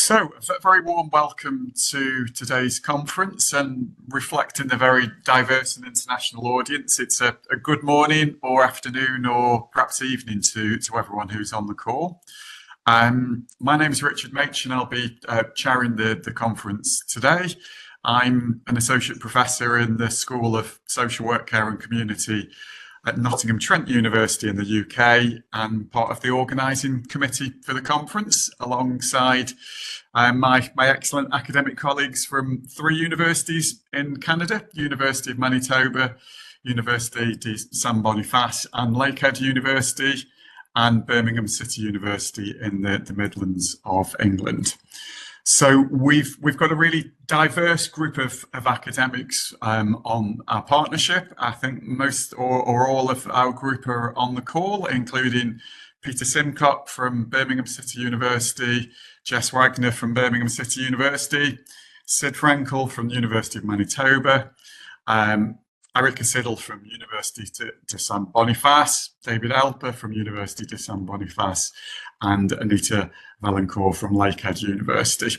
So, a very warm welcome to today's conference, and reflecting the very diverse and international audience. It's a good morning or afternoon or perhaps evening to everyone who's on the call. My name is Richard Mach and I'll be chairing the conference today. I'm an associate professor in the School of Social Work, Care and Community at Nottingham Trent University in the UK, and part of the organising committee for the conference, alongside my excellent academic colleagues from 3 universities in Canada: University of Manitoba, Université de San Boniface and Lakehead University, and Birmingham City University in the Midlands of England. So we've got a really diverse group of academics on our partnership. I think most or all of our group are on the call, including Peter Simcock from Birmingham City University, Jess Wagner from Birmingham City University, Sid Frankel from the University of Manitoba, Erica Siddle from University de San Boniface, David Elper from University de San Boniface, and Anita Valancourt from Lakehead University.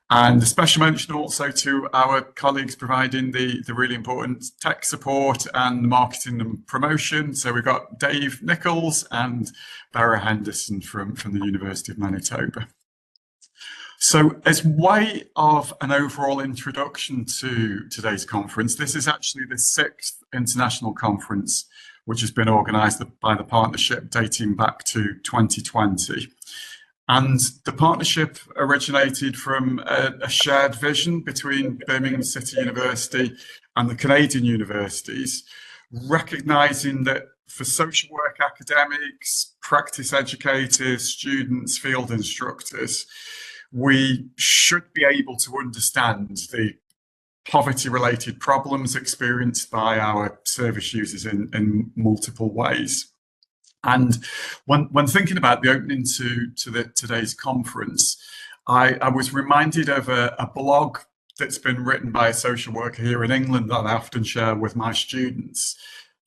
And a special mention also to our colleagues providing the really important tech support and marketing and promotion. So we've got Dave Nichols and Barra Henderson from the University of Manitoba. So as way of an overall introduction to today's conference, this is actually the 6th international conference which has been organised by the partnership dating back to 2020. And the partnership originated from a shared vision between Birmingham City University and the Canadian universities, recognising that for social work academics, practice educators, students, field instructors, we should be able to understand the poverty-related problems experienced by our service users in multiple ways. And when thinking about the opening to today's conference, I was reminded of a blog that's been written by a social worker here in England that I often share with my students,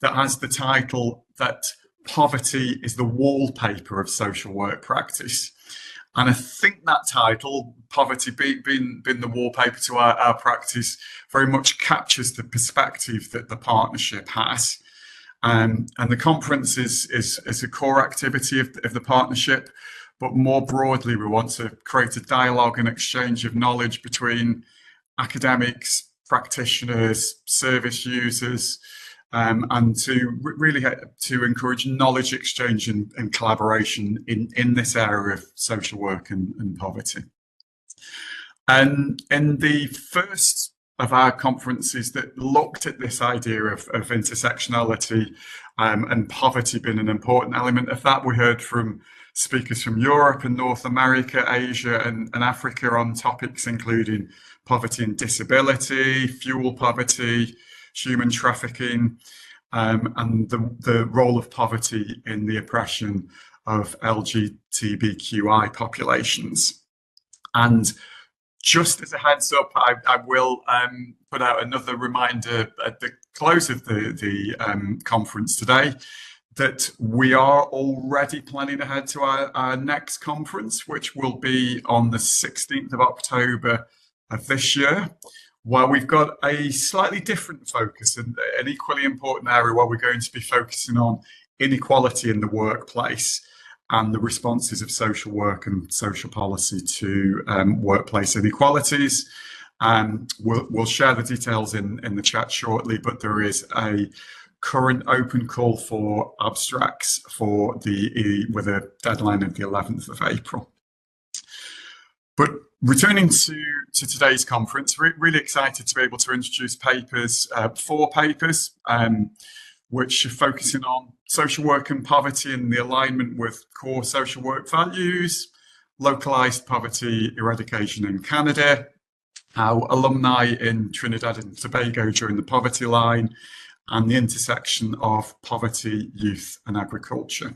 that has the title that poverty is the wallpaper of social work practice. And I think that title, poverty being the wallpaper to our practice, very much captures the perspective that the partnership has. And the conference is a core activity of the partnership, but more broadly, we want to create a dialogue and exchange of knowledge between academics, practitioners, service users, and to really to encourage knowledge exchange and collaboration in this area of social work and poverty. And in the first of our conferences that looked at this idea of intersectionality and poverty being an important element of that, we heard from speakers from Europe and North America, Asia and Africa on topics including poverty and disability, fuel poverty, human trafficking, and the role of poverty in the oppression of LGBTQI populations. And just as a heads up, I will put out another reminder at the close of the conference today that we are already planning ahead to our next conference, which will be on the 16th of October of this year, where we've got a slightly different focus and an equally important area where we're going to be focusing on inequality in the workplace and the responses of social work and social policy to workplace inequalities. We'll share the details in the chat shortly, but there is a current open call for abstracts with a deadline of the 11th of April. But returning to today's conference, really excited to be able to introduce papers, 4 papers, which are focusing on social work and poverty and the alignment with core social work values, localised poverty eradication in Canada, how alumni in Trinidad and Tobago during the poverty line, and the intersection of poverty, youth and agriculture.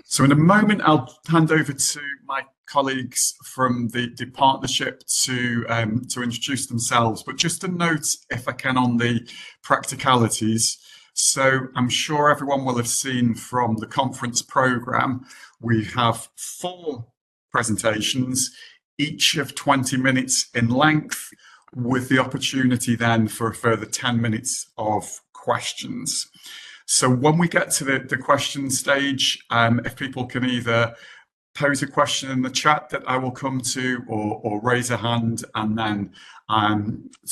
So in a moment, I'll hand over to my colleagues from the partnership to introduce themselves, but just a note, if I can, on the practicalities. So I'm sure everyone will have seen from the conference programme, we have 4 presentations, each of 20 minutes in length, with the opportunity then for a further 10 minutes of questions. So when we get to the question stage, if people can either pose a question in the chat that I will come to, or raise a hand, and then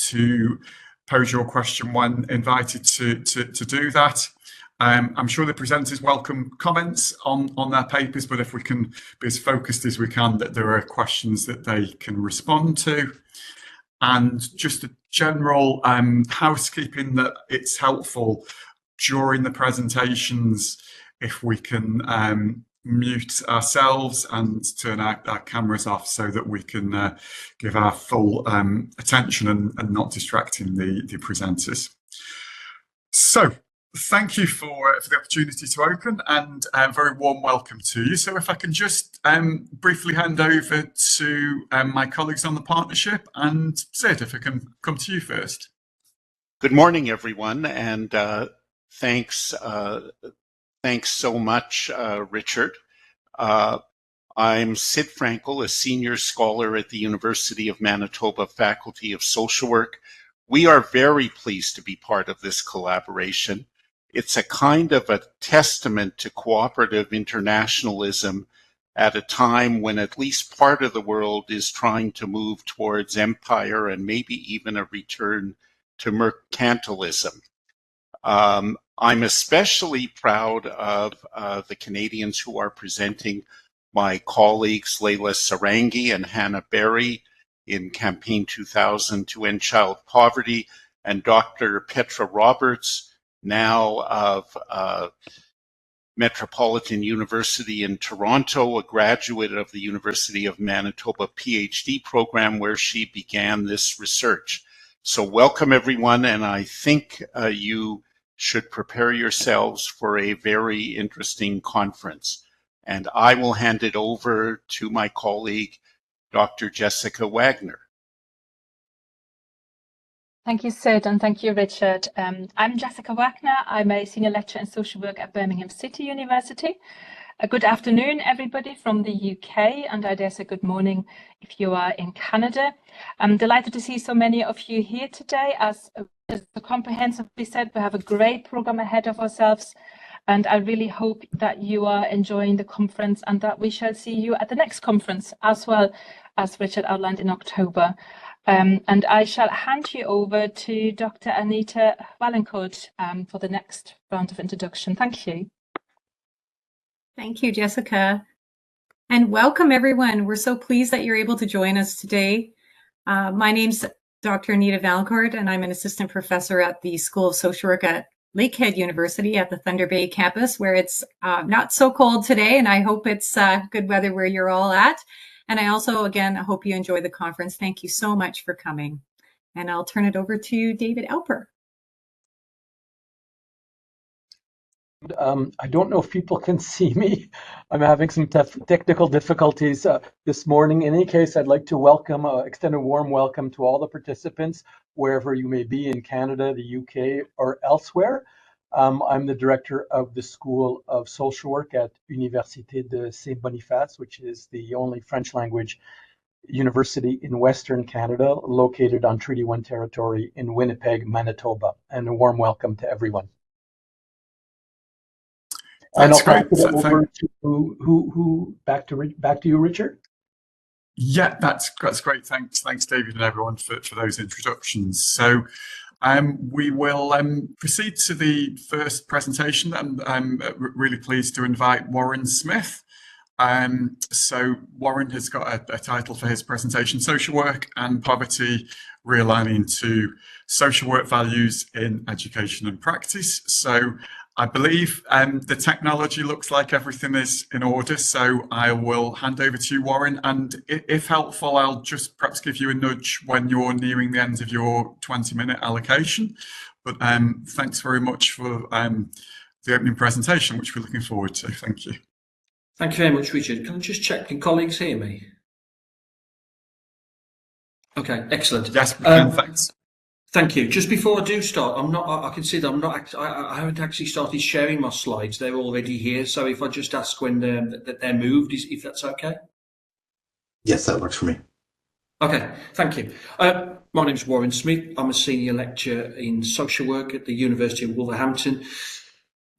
to pose your question when invited to do that. I'm sure the presenters welcome comments on their papers, but if we can be as focused as we can, that there are questions that they can respond to. And just a general housekeeping, that it's helpful during the presentations if we can mute ourselves and turn our cameras off, so that we can give our full attention and not distracting the presenters. So thank you for the opportunity to open, and a very warm welcome to you. So if I can just briefly hand over to my colleagues on the partnership, and Sid, if I can come to you first. Good morning, everyone, and thanks so much, Richard. I'm Sid Frankel, a senior scholar at the University of Manitoba Faculty of Social Work. We are very pleased to be part of this collaboration. It's a kind of a testament to cooperative internationalism at a time when at least part of the world is trying to move towards empire and maybe even a return to mercantilism. I'm especially proud of the Canadians who are presenting, my colleagues Leila Sarangi and Hannah Berry in Campaign 2000 to End Child Poverty, and Dr. Petra Roberts, now of Metropolitan University in Toronto, a graduate of the University of Manitoba PhD program where she began this research. So welcome, everyone, and I think you should prepare yourselves for a very interesting conference. And I will hand it over to my colleague, Dr. Jessica Wagner. Thank you, Sid, and thank you, Richard. I'm Jessica Wagner. I'm a senior lecturer in social work at Birmingham City University. Good afternoon, everybody from the UK, and I dare say good morning if you are in Canada. I'm delighted to see so many of you here today. As comprehensively said, we have a great program ahead of ourselves, and I really hope that you are enjoying the conference and that we shall see you at the next conference, as well as Richard outlined in October. And I shall hand you over to Dr. Anita Valancourt for the next round of introduction. Thank you. Thank you, Jessica. And welcome, everyone. We're so pleased that you're able to join us today. My name's Dr. Anita Valancourt, and I'm an assistant professor at the School of Social Work at Lakehead University at the Thunder Bay campus, where it's not so cold today, and I hope it's good weather where you're all at. And I also, again, hope you enjoy the conference. Thank you so much for coming. And I'll turn it over to David Alper. I don't know if people can see me. I'm having some technical difficulties this morning. In any case, I'd like to extend a warm welcome to all the participants, wherever you may be in Canada, the UK, or elsewhere. I'm the director of the School of Social Work at Université de Saint-Boniface, which is the only French language university in Western Canada, located on Treaty 1 territory in Winnipeg, Manitoba. And a warm welcome to everyone. And I'll pass it over to back to you, Richard. Yeah, that's great. Thanks, David, and everyone for those introductions. So we will proceed to the first presentation, and I'm really pleased to invite Warren Smith. So Warren has got a title for his presentation: Social Work and Poverty, Realigning to Social Work Values in Education and Practice. So I believe the technology looks like everything is in order, so I will hand over to you, Warren, and if helpful, I'll just perhaps give you a nudge when you're nearing the end of your 20-minute allocation. But thanks very much for the opening presentation, which we're looking forward to. Thank you. Thank you very much, Richard. Can I just check, can colleagues hear me? Okay, excellent. Yes, we can, thanks. Thank you. Just before I do start, I can see that I haven't actually started sharing my slides. They're already here. So if I just ask when they're moved, if that's okay? Yes, that works for me. Okay, thank you. My name is Warren Smith. I'm a senior lecturer in social work at the University of Wolverhampton,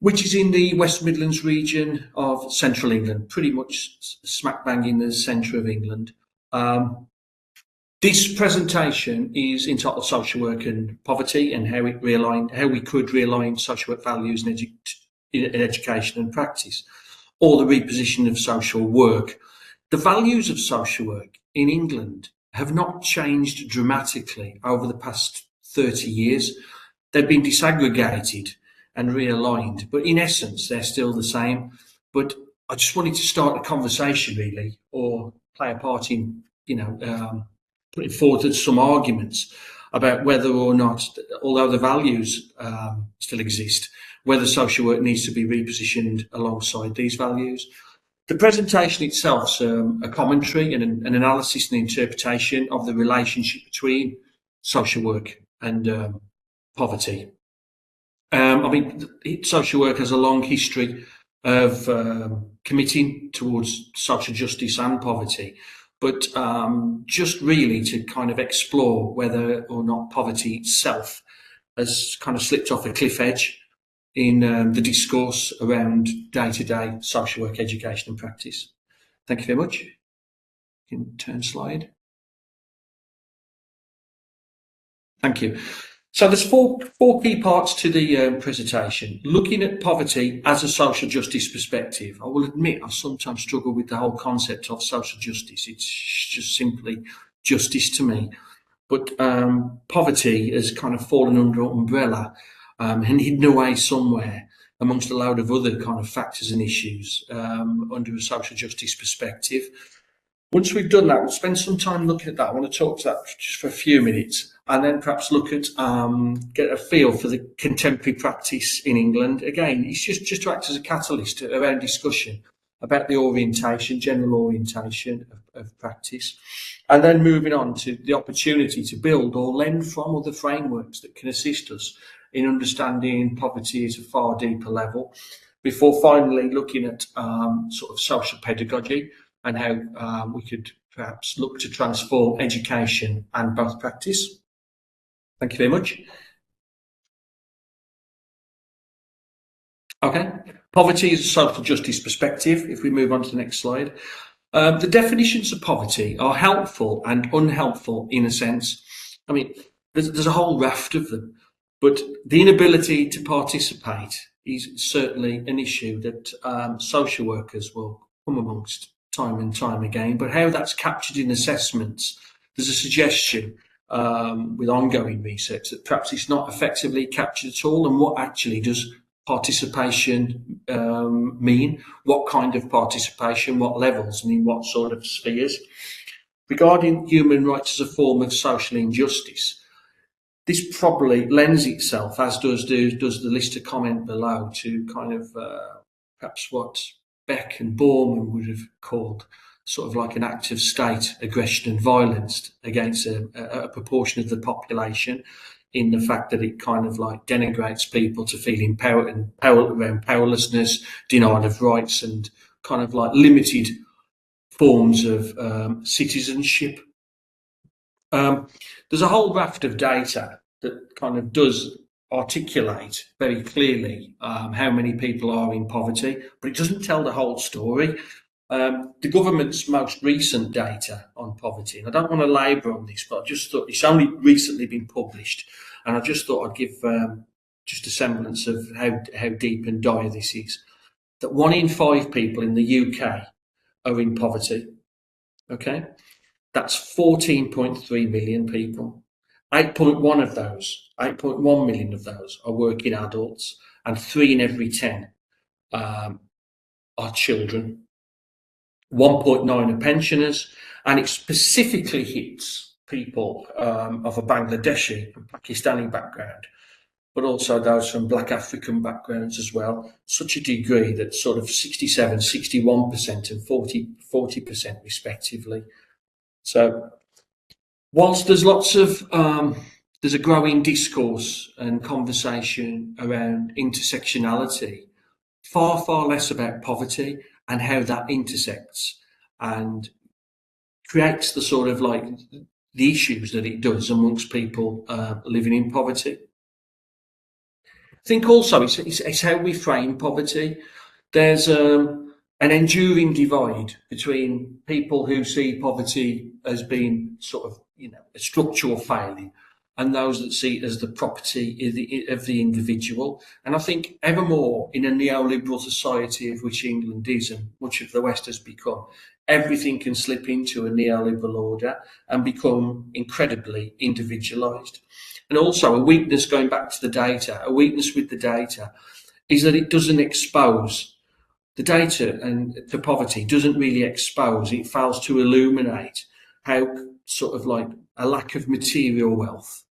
which is in the West Midlands region of central England, pretty much smack bang in the centre of England. This presentation is entitled Social Work and Poverty and how we could realign social work values in education and practice, or the repositioning of social work. The values of social work in England have not changed dramatically over the past 30 years. They've been disaggregated and realigned, but in essence, they're still the same. But I just wanted to start a conversation, really, or play a part in, putting forward some arguments about whether or not, although the values still exist, whether social work needs to be repositioned alongside these values. The presentation itself is a commentary and an analysis and interpretation of the relationship between social work and poverty. Social work has a long history of committing towards social justice and poverty, but just really to kind of explore whether or not poverty itself has kind of slipped off a cliff edge in the discourse around day-to-day social work education and practice. Thank you very much. You can turn slide. Thank you. So there's four key parts to the presentation. Looking at poverty as a social justice perspective. I will admit I sometimes struggle with the whole concept of social justice. It's just simply justice to me. But poverty has kind of fallen under an umbrella and hidden away somewhere amongst a load of other kind of factors and issues under a social justice perspective. Once we've done that, we'll spend some time looking at that. I want to talk to that just for a few minutes and then perhaps look at, get a feel for the contemporary practice in England. Again, it's just to act as a catalyst around discussion about the orientation, general orientation of practice, and then moving on to the opportunity to build or lend from other frameworks that can assist us in understanding poverty at a far deeper level, before finally looking at sort of social pedagogy and how we could perhaps look to transform education and both practice. Thank you very much. Okay, poverty is a social justice perspective. If we move on to the next slide. The definitions of poverty are helpful and unhelpful in a sense. I mean, there's a whole raft of them, but the inability to participate is certainly an issue that social workers will come amongst time and time again. But how that's captured in assessments, there's a suggestion with ongoing research that perhaps it's not effectively captured at all. And what actually does participation mean? What kind of participation, what levels, and in what sort of spheres? Regarding human rights as a form of social injustice, this probably lends itself, as does the lister comment below, to kind of perhaps what Beck and Borman would have called sort of like an act of state aggression and violence against a proportion of the population, in the fact that it kind of like denigrates people to feeling powerlessness, denial of rights, and kind of like limited forms of citizenship. There's a whole raft of data that kind of does articulate very clearly how many people are in poverty, but it doesn't tell the whole story. The government's most recent data on poverty, and I don't want to labour on this, but I just thought it's only recently been published, and I just thought I'd give just a semblance of how deep and dire this is. That 1 in 5 people in the UK are in poverty. Okay, that's 14.3 million people. 8.1 million of those are working adults, and 3 in every 10 are children. 1.9 are pensioners, and it specifically hits people of a Bangladeshi and Pakistani background, but also those from Black African backgrounds as well, such a degree that sort of 67, 61% and 40% respectively. So whilst there's lots of, there's a growing discourse and conversation around intersectionality, far less about poverty and how that intersects and creates the sort of like the issues that it does amongst people living in poverty. I think also it's how we frame poverty. There's an enduring divide between people who see poverty as being sort of, a structural failing, and those that see it as the property of the individual. And I think ever more in a neoliberal society, of which England is and much of the West has become, everything can slip into a neoliberal order and become incredibly individualised. And also a weakness, going back to the data, a weakness with the data is that it doesn't expose. The data and to poverty doesn't really expose, it fails to illuminate how sort of like a lack of material wealth.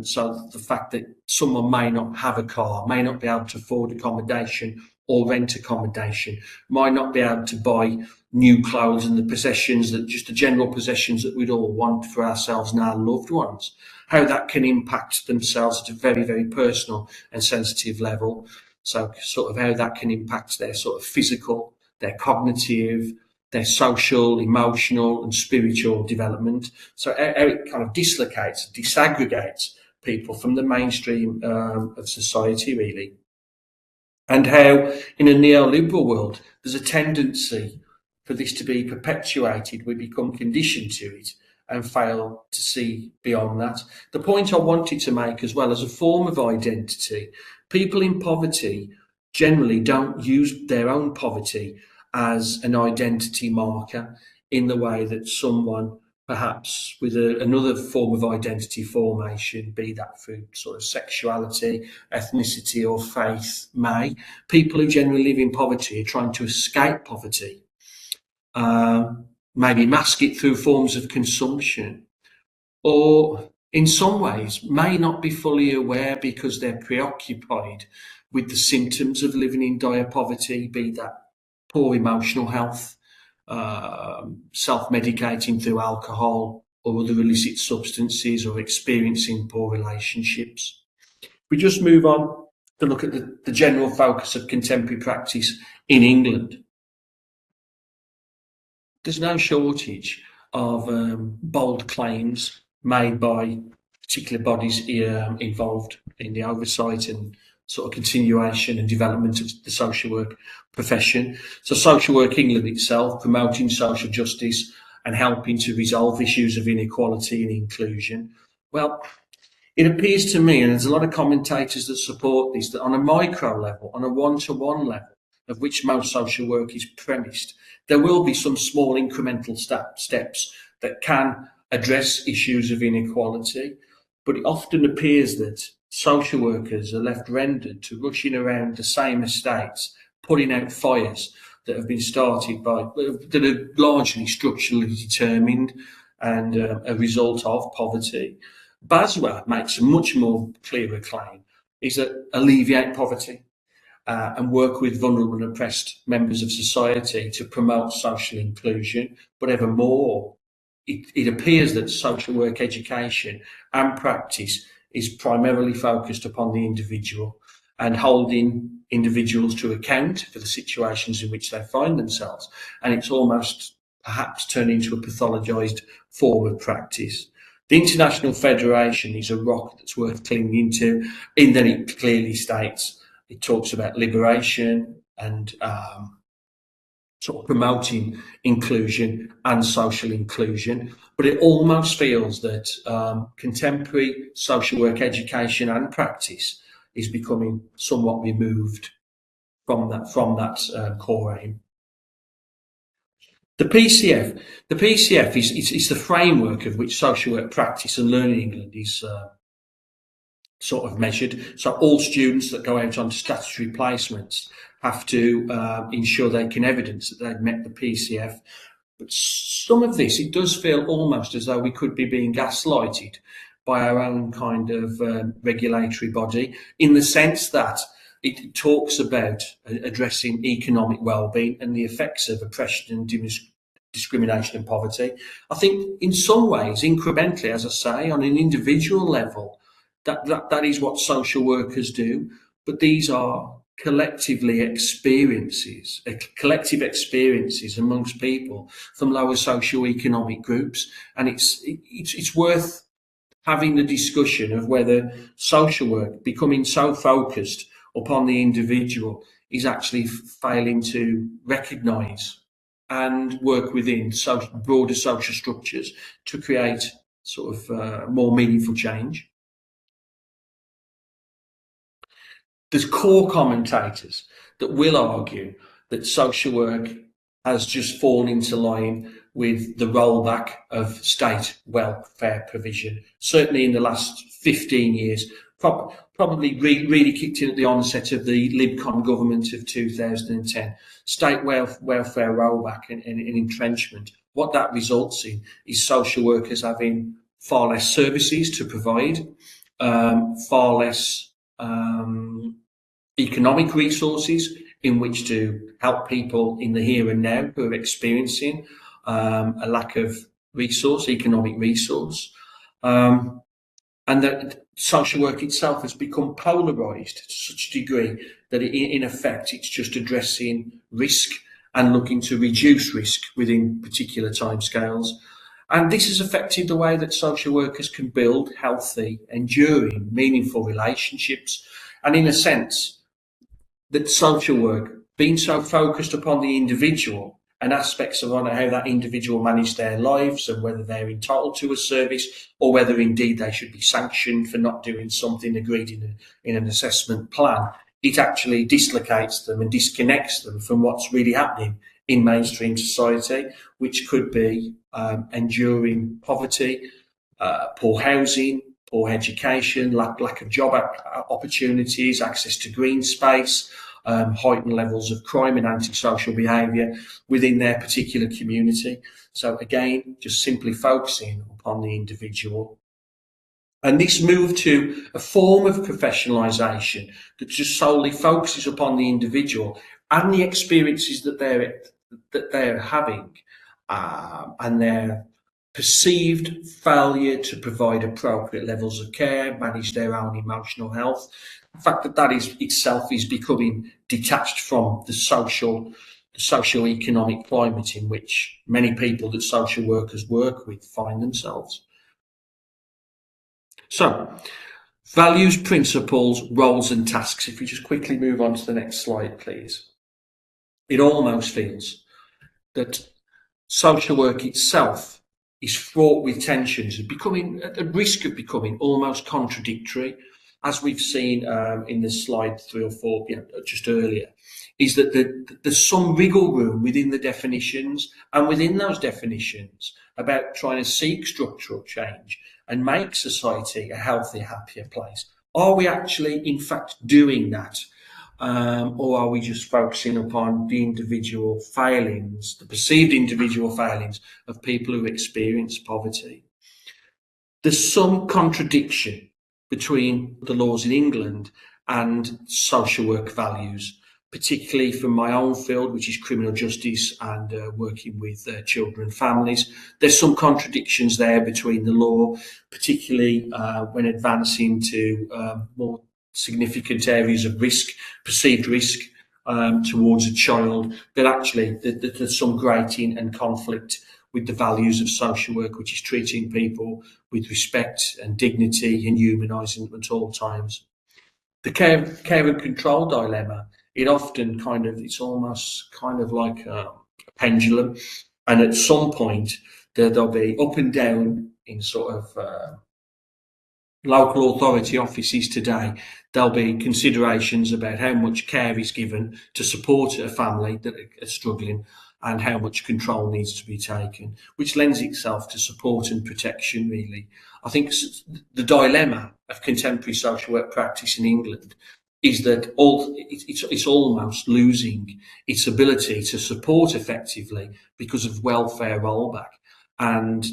So the fact that someone may not have a car, may not be able to afford accommodation or rent accommodation, might not be able to buy new clothes and the possessions, that just the general possessions that we'd all want for ourselves and our loved ones, how that can impact themselves at a very, very personal and sensitive level. So sort of how that can impact their sort of physical, their cognitive, their social, emotional and spiritual development. So how it kind of dislocates, disaggregates people from the mainstream of society, really. And how in a neoliberal world, there's a tendency for this to be perpetuated. We become conditioned to it and fail to see beyond that. The point I wanted to make as well, as a form of identity, people in poverty generally don't use their own poverty as an identity marker in the way that someone perhaps with another form of identity formation, be that through sort of sexuality, ethnicity or faith may. People who generally live in poverty are trying to escape poverty, maybe mask it through forms of consumption, or in some ways may not be fully aware because they're preoccupied with the symptoms of living in dire poverty, be that poor emotional health, self-medicating through alcohol or other illicit substances, or experiencing poor relationships. We just move on to look at the general focus of contemporary practice in England. There's no shortage of bold claims made by particular bodies involved in the oversight and sort of continuation and development of the social work profession. So Social Work England itself, promoting social justice and helping to resolve issues of inequality and inclusion. Well, it appears to me, and there's a lot of commentators that support this, that on a micro level, on a one-to-one level, of which most social work is premised, there will be some small incremental steps that can address issues of inequality, but it often appears that social workers are left rendered to rushing around the same estates, putting out fires that have been started that are largely structurally determined and a result of poverty. Baswa makes a much more clearer claim, is that alleviate poverty and work with vulnerable and oppressed members of society to promote social inclusion, but ever more, it appears that social work education and practice is primarily focused upon the individual and holding individuals to account for the situations in which they find themselves. And it's almost perhaps turned into a pathologised form of practice. The International Federation is a rock that's worth clinging to, in that it clearly states, it talks about liberation and sort of promoting inclusion and social inclusion, but it almost feels that contemporary social work education and practice is becoming somewhat removed from that core aim. The PCF is the framework of which social work practice and learning in England is sort of measured. So all students that go out on statutory placements have to ensure they can evidence that they've met the PCF. But some of this, it does feel almost as though we could be being gaslighted by our own kind of regulatory body, in the sense that it talks about addressing economic well-being and the effects of oppression and discrimination and poverty. I think in some ways, incrementally, as I say, on an individual level, that is what social workers do. But these are collective experiences amongst people from lower socio-economic groups, and it's worth having the discussion of whether social work becoming so focused upon the individual is actually failing to recognise and work within broader social structures to create sort of more meaningful change. There's core commentators that will argue that social work has just fallen into line with the rollback of state welfare provision, certainly in the last 15 years, probably really kicked in at the onset of the Libcon government of 2010. State welfare rollback and entrenchment. What that results in is social workers having far less services to provide, far less economic resources in which to help people in the here and now who are experiencing a lack of economic resource. And that social work itself has become polarised to such a degree that in effect it's just addressing risk and looking to reduce risk within particular timescales. And this has affected the way that social workers can build healthy, enduring, meaningful relationships. And in a sense, that social work, being so focused upon the individual and aspects of how that individual manage their lives and whether they're entitled to a service or whether indeed they should be sanctioned for not doing something agreed in an assessment plan, it actually dislocates them and disconnects them from what's really happening in mainstream society, which could be enduring poverty, poor housing, poor education, lack of job opportunities, access to green space, heightened levels of crime and antisocial behaviour within their particular community. So again, just simply focusing upon the individual. And this move to a form of professionalisation that just solely focuses upon the individual and the experiences that they're having and their perceived failure to provide appropriate levels of care, manage their own emotional health. The fact that is itself is becoming detached from the socio-economic climate in which many people that social workers work with find themselves. So, values, principles, roles and tasks. If we just quickly move on to the next slide, please. It almost feels that social work itself is fraught with tensions and becoming at the risk of becoming almost contradictory, as we've seen in the slide 3 or 4 just earlier, is that there's some wriggle room within the definitions and within those definitions about trying to seek structural change and make society a healthier, happier place. Are we actually, in fact, doing that? Or are we just focusing upon the individual failings, the perceived individual failings of people who experience poverty? There's some contradiction between the laws in England and social work values, particularly from my own field, which is criminal justice and working with children and families. There's some contradictions there between the law, particularly when advancing to more significant areas of risk, perceived risk towards a child, that actually there's some grating and conflict with the values of social work, which is treating people with respect and dignity and humanising them at all times. The care and control dilemma, it's almost kind of like a pendulum, and at some point there'll be up and down in sort of local authority offices today. There'll be considerations about how much care is given to support a family that are struggling and how much control needs to be taken, which lends itself to support and protection, really. I think the dilemma of contemporary social work practice in England is that it's almost losing its ability to support effectively because of welfare rollback, and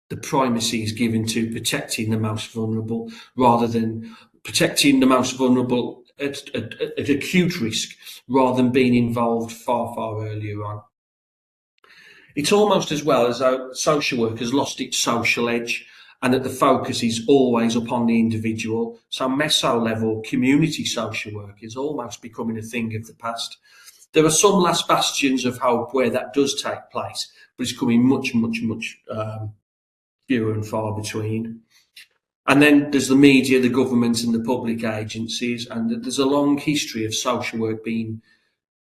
the primacy is given to protecting the most vulnerable rather than protecting the most vulnerable at acute risk, rather than being involved far earlier on. It's almost as well as though social work has lost its social edge and that the focus is always upon the individual. So meso level community social work is almost becoming a thing of the past. There are some last bastions of hope where that does take place, but it's coming much fewer and far between. And then there's the media, the government and the public agencies, and there's a long history of social work being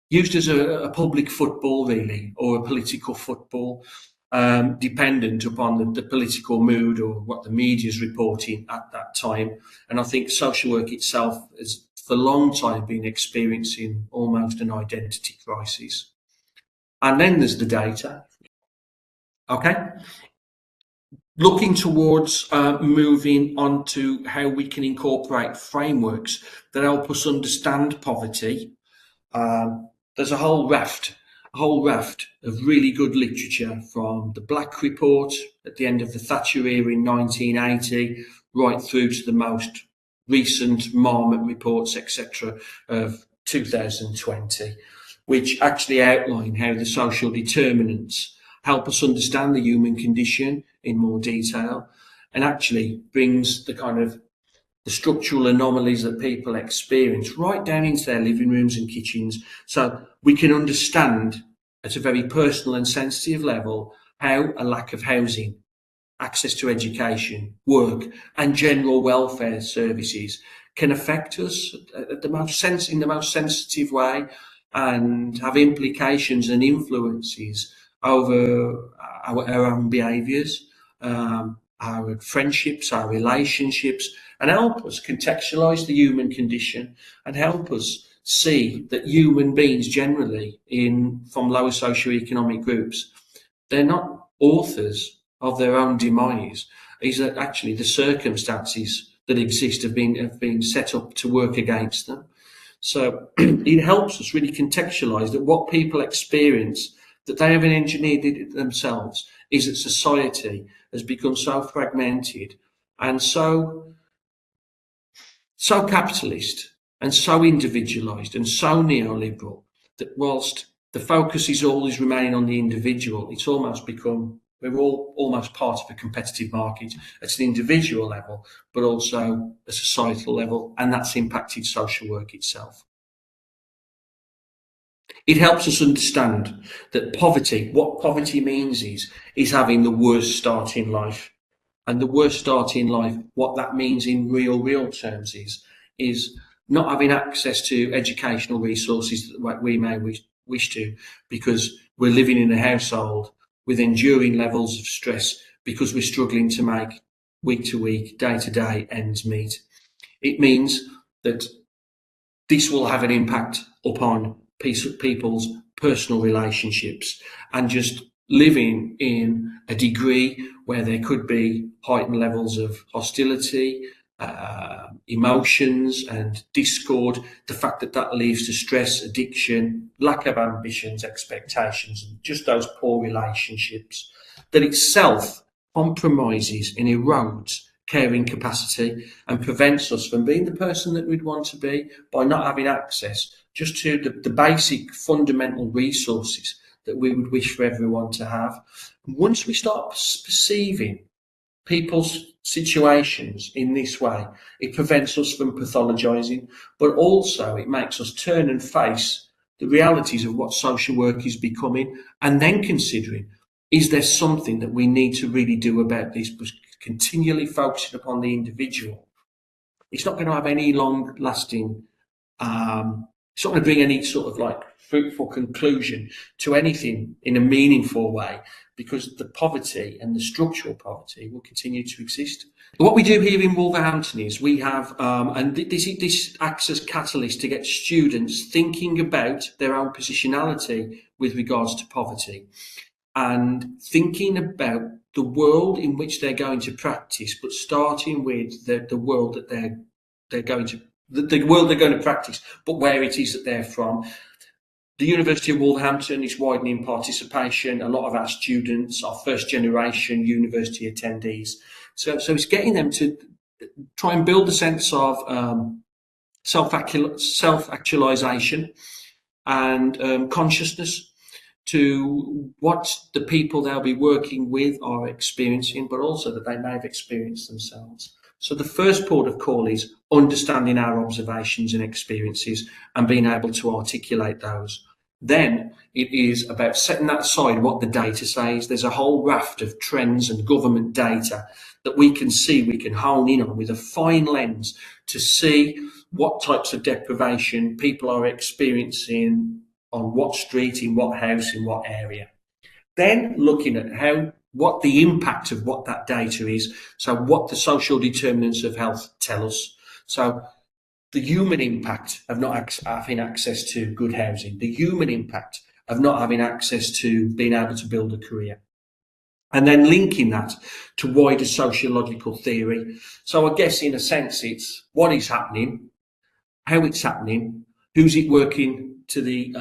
used as a public football, really, or a political football, dependent upon the political mood or what the media is reporting at that time. And I think social work itself has for a long time been experiencing almost an identity crisis. And then there's the data. Okay. Looking towards moving on to how we can incorporate frameworks that help us understand poverty. There's a whole raft of really good literature, from the Black Report at the end of the Thatcher era in 1980, right through to the most recent Marmot reports, etc., of 2020, which actually outline how the social determinants help us understand the human condition in more detail, and actually brings the kind of the structural anomalies that people experience right down into their living rooms and kitchens, so we can understand at a very personal and sensitive level how a lack of housing, access to education, work and general welfare services can affect us in the most sensitive way, and have implications and influences over our own behaviours, our friendships, our relationships, and help us contextualise the human condition and help us see that human beings generally from lower socioeconomic groups, they're not authors of their own demise. Is that actually the circumstances that exist have been set up to work against them. So it helps us really contextualise that what people experience, that they haven't engineered it themselves, is that society has become so fragmented and so capitalist and so individualised and so neoliberal that whilst the focus is always remaining on the individual, it's almost become, we're all almost part of a competitive market at an individual level, but also a societal level, and that's impacted social work itself. It helps us understand that poverty, what poverty means is having the worst start in life. And the worst start in life, what that means in real terms is not having access to educational resources that we may wish to, because we're living in a household with enduring levels of stress because we're struggling to make week to week, day to day ends meet. It means that this will have an impact upon people's personal relationships, and just living in a degree where there could be heightened levels of hostility, emotions and discord, the fact that leads to stress, addiction, lack of ambitions, expectations, and just those poor relationships, that itself compromises and erodes caring capacity and prevents us from being the person that we'd want to be by not having access just to the basic fundamental resources that we would wish for everyone to have. And once we start perceiving people's situations in this way, it prevents us from pathologising, but also it makes us turn and face the realities of what social work is becoming, and then considering, is there something that we need to really do about this? But continually focusing upon the individual, it's not going to have any long lasting, it's not going to bring any sort of like fruitful conclusion to anything in a meaningful way, because the poverty and the structural poverty will continue to exist. What we do here in Wolverhampton is we have, and this acts as catalyst to get students thinking about their own positionality with regards to poverty, and thinking about the world in which they're going to practice, but starting with the world that they're going to, the world they're going to practice, but where it is that they're from. The University of Wolverhampton is widening participation. A lot of our students are first generation university attendees. So it's getting them to try and build a sense of self-actualization and consciousness, to what the people they'll be working with are experiencing, but also that they may have experienced themselves. So the first port of call is understanding our observations and experiences and being able to articulate those. Then it is about setting that aside, what the data says. There's a whole raft of trends and government data that we can see, we can hone in on with a fine lens to see what types of deprivation people are experiencing on what street, in what house, in what area. Then looking at what the impact of what that data is, so what the social determinants of health tell us. So the human impact of not having access to good housing, the human impact of not having access to being able to build a career. And then linking that to wider sociological theory. So I guess in a sense it's what is happening, how it's happening, who's it working to the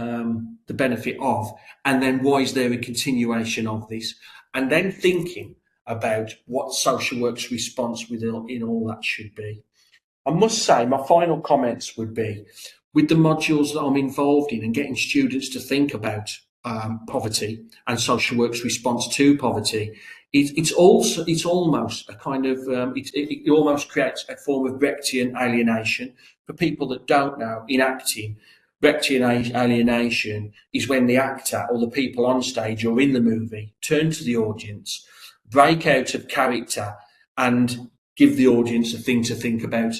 benefit of, and then why is there a continuation of this? And then thinking about what social work's response in all that should be. I must say my final comments would be, with the modules that I'm involved in and getting students to think about poverty and social work's response to poverty, it almost a kind of it almost creates a form of Brechtian alienation. For people that don't know, in acting, Brechtian alienation is when the actor or the people on stage or in the movie turn to the audience, break out of character, and give the audience a thing to think about.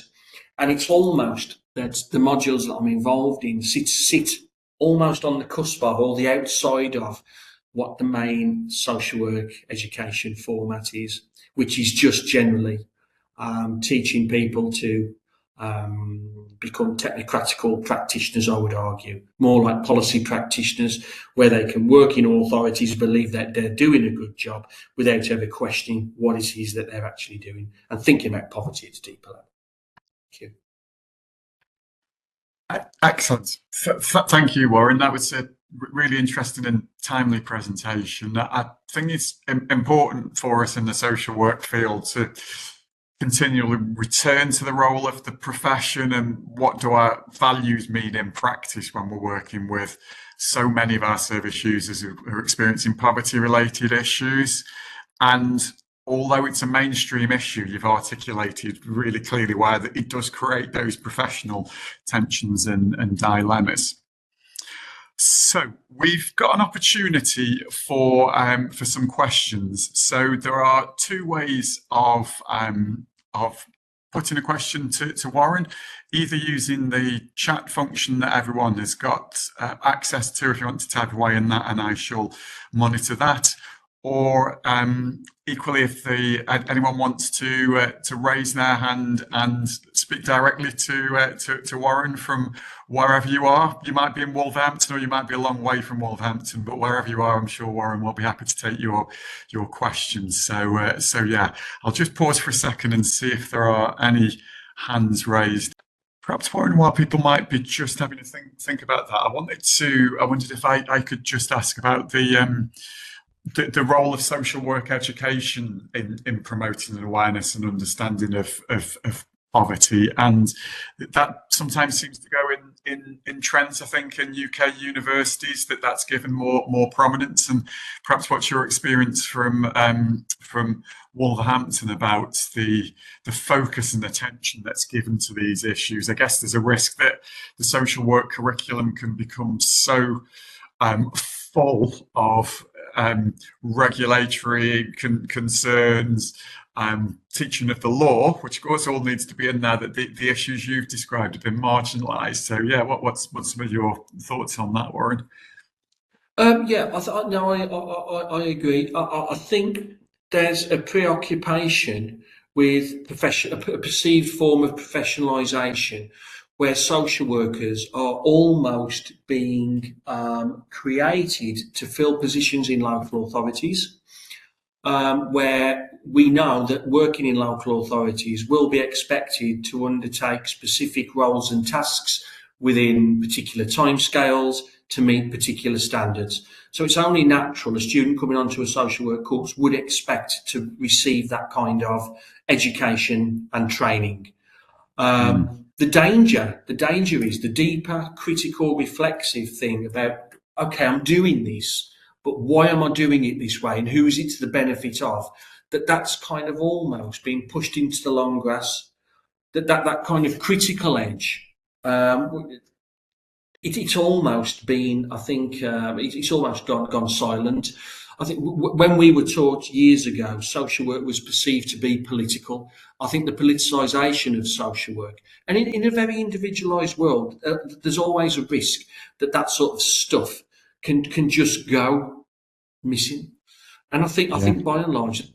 And it's almost that the modules that I'm involved in sit almost on the cusp of, or the outside of, what the main social work education format is, which is just generally teaching people to become technocratical practitioners, I would argue, more like policy practitioners, where they can work in authorities, believe that they're doing a good job without ever questioning what it is that they're actually doing, and thinking about poverty at a deeper level. Thank you. Excellent. Thank you, Warren. That was a really interesting and timely presentation. I think it's important for us in the social work field to continually return to the role of the profession and what do our values mean in practice when we're working with so many of our service users who are experiencing poverty-related issues. And although it's a mainstream issue, you've articulated really clearly why it does create those professional tensions and dilemmas. So we've got an opportunity for some questions. So there are two ways of putting a question to Warren, either using the chat function that everyone has got access to, if you want to type away in that, and I shall monitor that. Or equally, if anyone wants to raise their hand and speak directly to Warren from wherever you are. You might be in Wolverhampton, or you might be a long way from Wolverhampton, but wherever you are, I'm sure Warren will be happy to take your questions. So yeah, I'll just pause for a second and see if there are any hands raised. Perhaps, Warren, while people might be just having a think about that, I wondered if I could just ask about the role of social work education in promoting an awareness and understanding of poverty, and that sometimes seems to go in trends. I think in UK universities that's given more prominence, and perhaps what's your experience from Wolverhampton about the focus and attention that's given to these issues? I guess there's a risk that the social work curriculum can become so full of regulatory concerns, teaching of the law, which of course all needs to be in there, that the issues you've described have been marginalised. So yeah, what's some of your thoughts on that, Warren? Yeah, I agree. I think there's a preoccupation with a perceived form of professionalisation, where social workers are almost being created to fill positions in local authorities, where we know that working in local authorities will be expected to undertake specific roles and tasks within particular timescales to meet particular standards. So it's only natural a student coming onto a social work course would expect to receive that kind of education and training. The danger is the deeper critical reflexive thing about, okay, I'm doing this, but why am I doing it this way, and who is it to the benefit of? That's kind of almost being pushed into the long grass. That kind of critical edge. It's almost been, I think, it's almost gone silent. I think when we were taught years ago, social work was perceived to be political. I think the politicisation of social work, and in a very individualised world, there's always a risk that sort of stuff can just go missing. And I think by and large,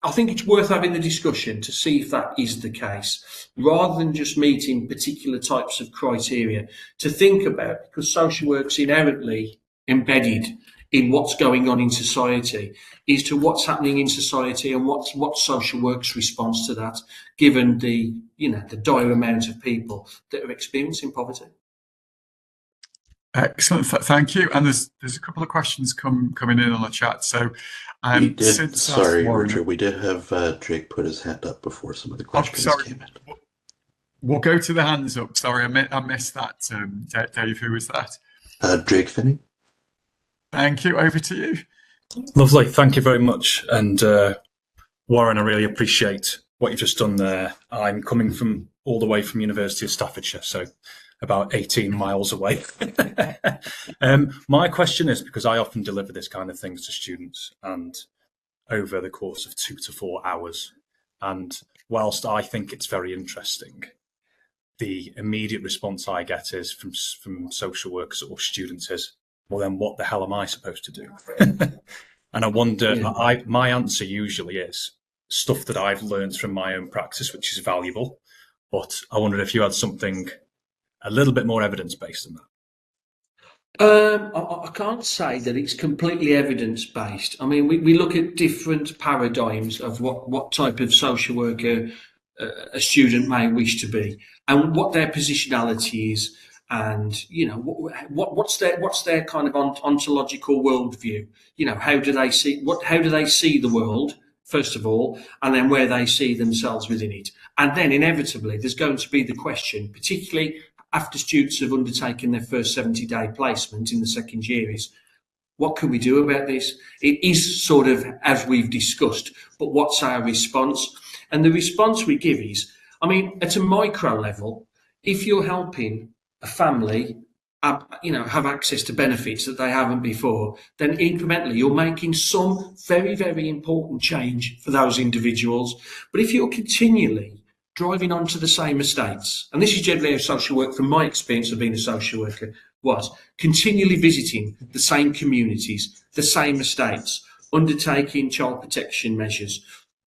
I think it's worth having the discussion to see if that is the case, rather than just meeting particular types of criteria to think about, because social work's inherently embedded in what's going on in society, is to what's happening in society and what social work's response to that, given the dire amount of people that are experiencing poverty. Excellent, thank you. And there's a couple of questions coming in on the chat. So, sorry, Richard, we did have Jake put his hand up before some of the questions came in. We'll go to the hands up. Sorry, I missed that. Dave, who was that? Jake Finney. Thank you. Over to you. Lovely. Thank you very much. And Warren, I really appreciate what you've just done there. I'm coming all the way from University of Staffordshire, so about 18 miles away. My question is, because I often deliver this kind of things to students and over the course of 2 to 4 hours, and whilst I think it's very interesting, the immediate response I get is from social workers or students is, well, then what the hell am I supposed to do? And I wonder, my answer usually is stuff that I've learned from my own practice, which is valuable. But I wondered if you had something a little bit more evidence-based than that. I can't say that it's completely evidence-based. I mean, we look at different paradigms of what type of social worker a student may wish to be, and what their positionality is, and what's their kind of ontological worldview. How do they see the world, first of all, and then where they see themselves within it. And then inevitably there's going to be the question, particularly after students have undertaken their first 70-day placement in the second year, is what can we do about this? It is sort of as we've discussed, but what's our response? And the response we give is, I mean, at a micro level, if you're helping a family have access to benefits that they haven't before, then incrementally you're making some very, very important change for those individuals. But if you're continually driving onto the same mistakes, and this is generally how social work, from my experience of being a social worker, was continually visiting the same communities, the same mistakes, undertaking child protection measures.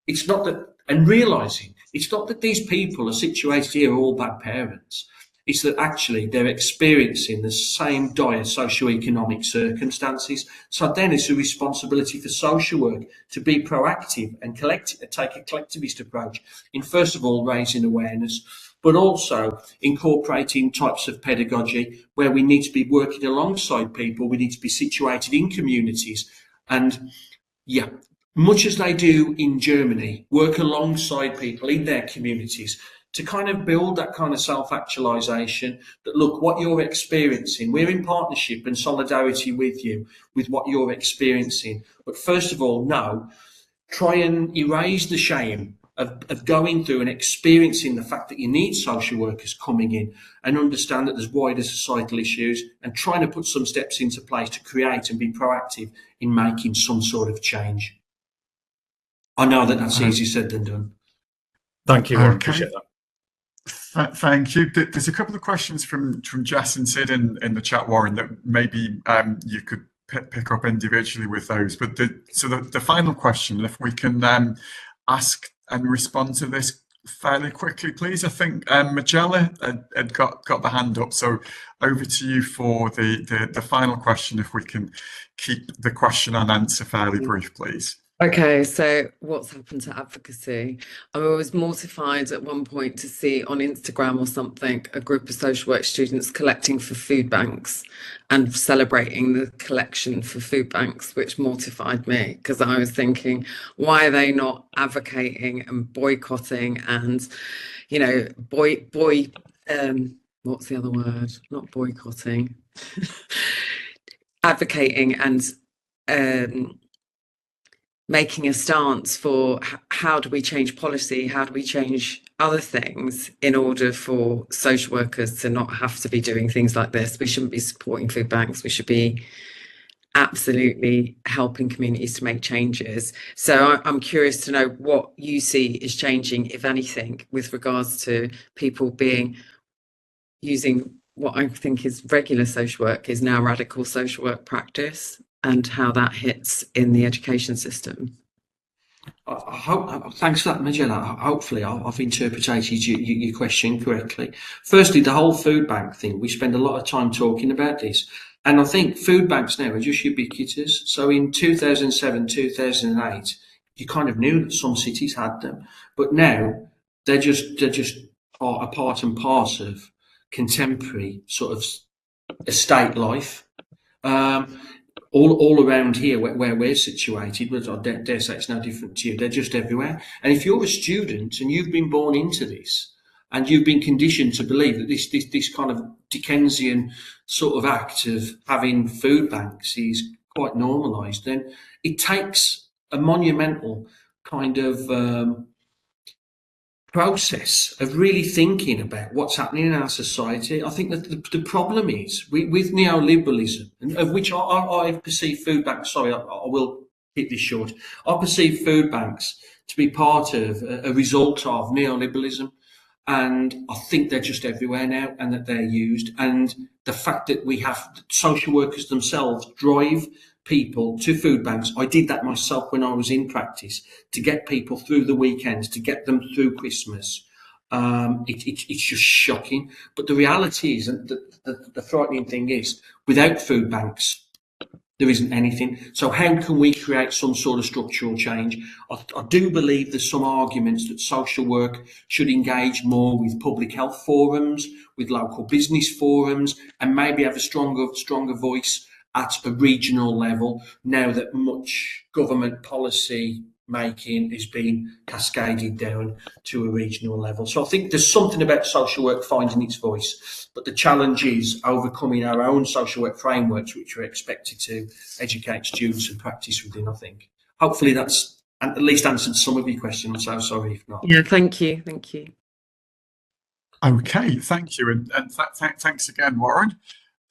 It's not that, and realising it's not that these people are situated here are all bad parents. It's that actually they're experiencing the same dire socio-economic circumstances. So then it's a responsibility for social work to be proactive and take a collectivist approach in, first of all, raising awareness, but also incorporating types of pedagogy where we need to be working alongside people. We need to be situated in communities, and much as they do in Germany, work alongside people in their communities to kind of build that kind of self-actualization, that look, what you're experiencing, we're in partnership and solidarity with you, with what you're experiencing. But first of all, try and erase the shame of going through and experiencing the fact that you need social workers coming in, and understand that there's wider societal issues, and trying to put some steps into place to create and be proactive in making some sort of change. I know that that's easier said than done. Thank you, Warren. Appreciate that. Thank you. There's a couple of questions from Jess and Sid in the chat, Warren, that maybe you could pick up individually with those. But the final question, if we can ask and respond to this fairly quickly, please. I think Magella had got the hand up, so over to you for the final question, if we can keep the question and answer fairly brief, please. Okay, so what's happened to advocacy? I was mortified at one point to see on Instagram or something a group of social work students collecting for food banks and celebrating the collection for food banks, which mortified me, because I was thinking, why are they not advocating and boycotting and, what's the other word? Not boycotting, advocating and making a stance for how do we change policy, how do we change other things in order for social workers to not have to be doing things like this. We shouldn't be supporting food banks. We should be absolutely helping communities to make changes. So I'm curious to know what you see is changing, if anything, with regards to people using what I think is regular social work is now radical social work practice, and how that hits in the education system. I hope, thanks for that, Magella. Hopefully, I've interpreted your question correctly. Firstly, the whole food bank thing, we spend a lot of time talking about this. And I think food banks now are just ubiquitous. So in 2007, 2008, you kind of knew that some cities had them. But now they're just a part and parcel of contemporary sort of estate life. All around here where we're situated, but I dare say it's no different to you. They're just everywhere. And if you're a student and you've been born into this, and you've been conditioned to believe that this kind of Dickensian sort of act of having food banks is quite normalised, then it takes a monumental kind of process of really thinking about what's happening in our society. I think that the problem is with neoliberalism, of which I perceive food banks, sorry, I will keep this short, I perceive food banks to be part of a result of neoliberalism. And I think they're just everywhere now, and that they're used. And the fact that we have social workers themselves drive people to food banks. I did that myself when I was in practice, to get people through the weekends, to get them through Christmas. It's just shocking. But the reality is, and the frightening thing is, without food banks, there isn't anything. So how can we create some sort of structural change? I do believe there's some arguments that social work should engage more with public health forums, with local business forums, and maybe have a stronger voice at a regional level, now that much government policy making is being cascaded down to a regional level. So I think there's something about social work finding its voice, but the challenge is overcoming our own social work frameworks, which we're expected to educate students and practice within, I think. Hopefully that's at least answered some of your question. I'm so sorry if not. Yeah, thank you. Thank you. Okay, thank you. And thanks again, Warren.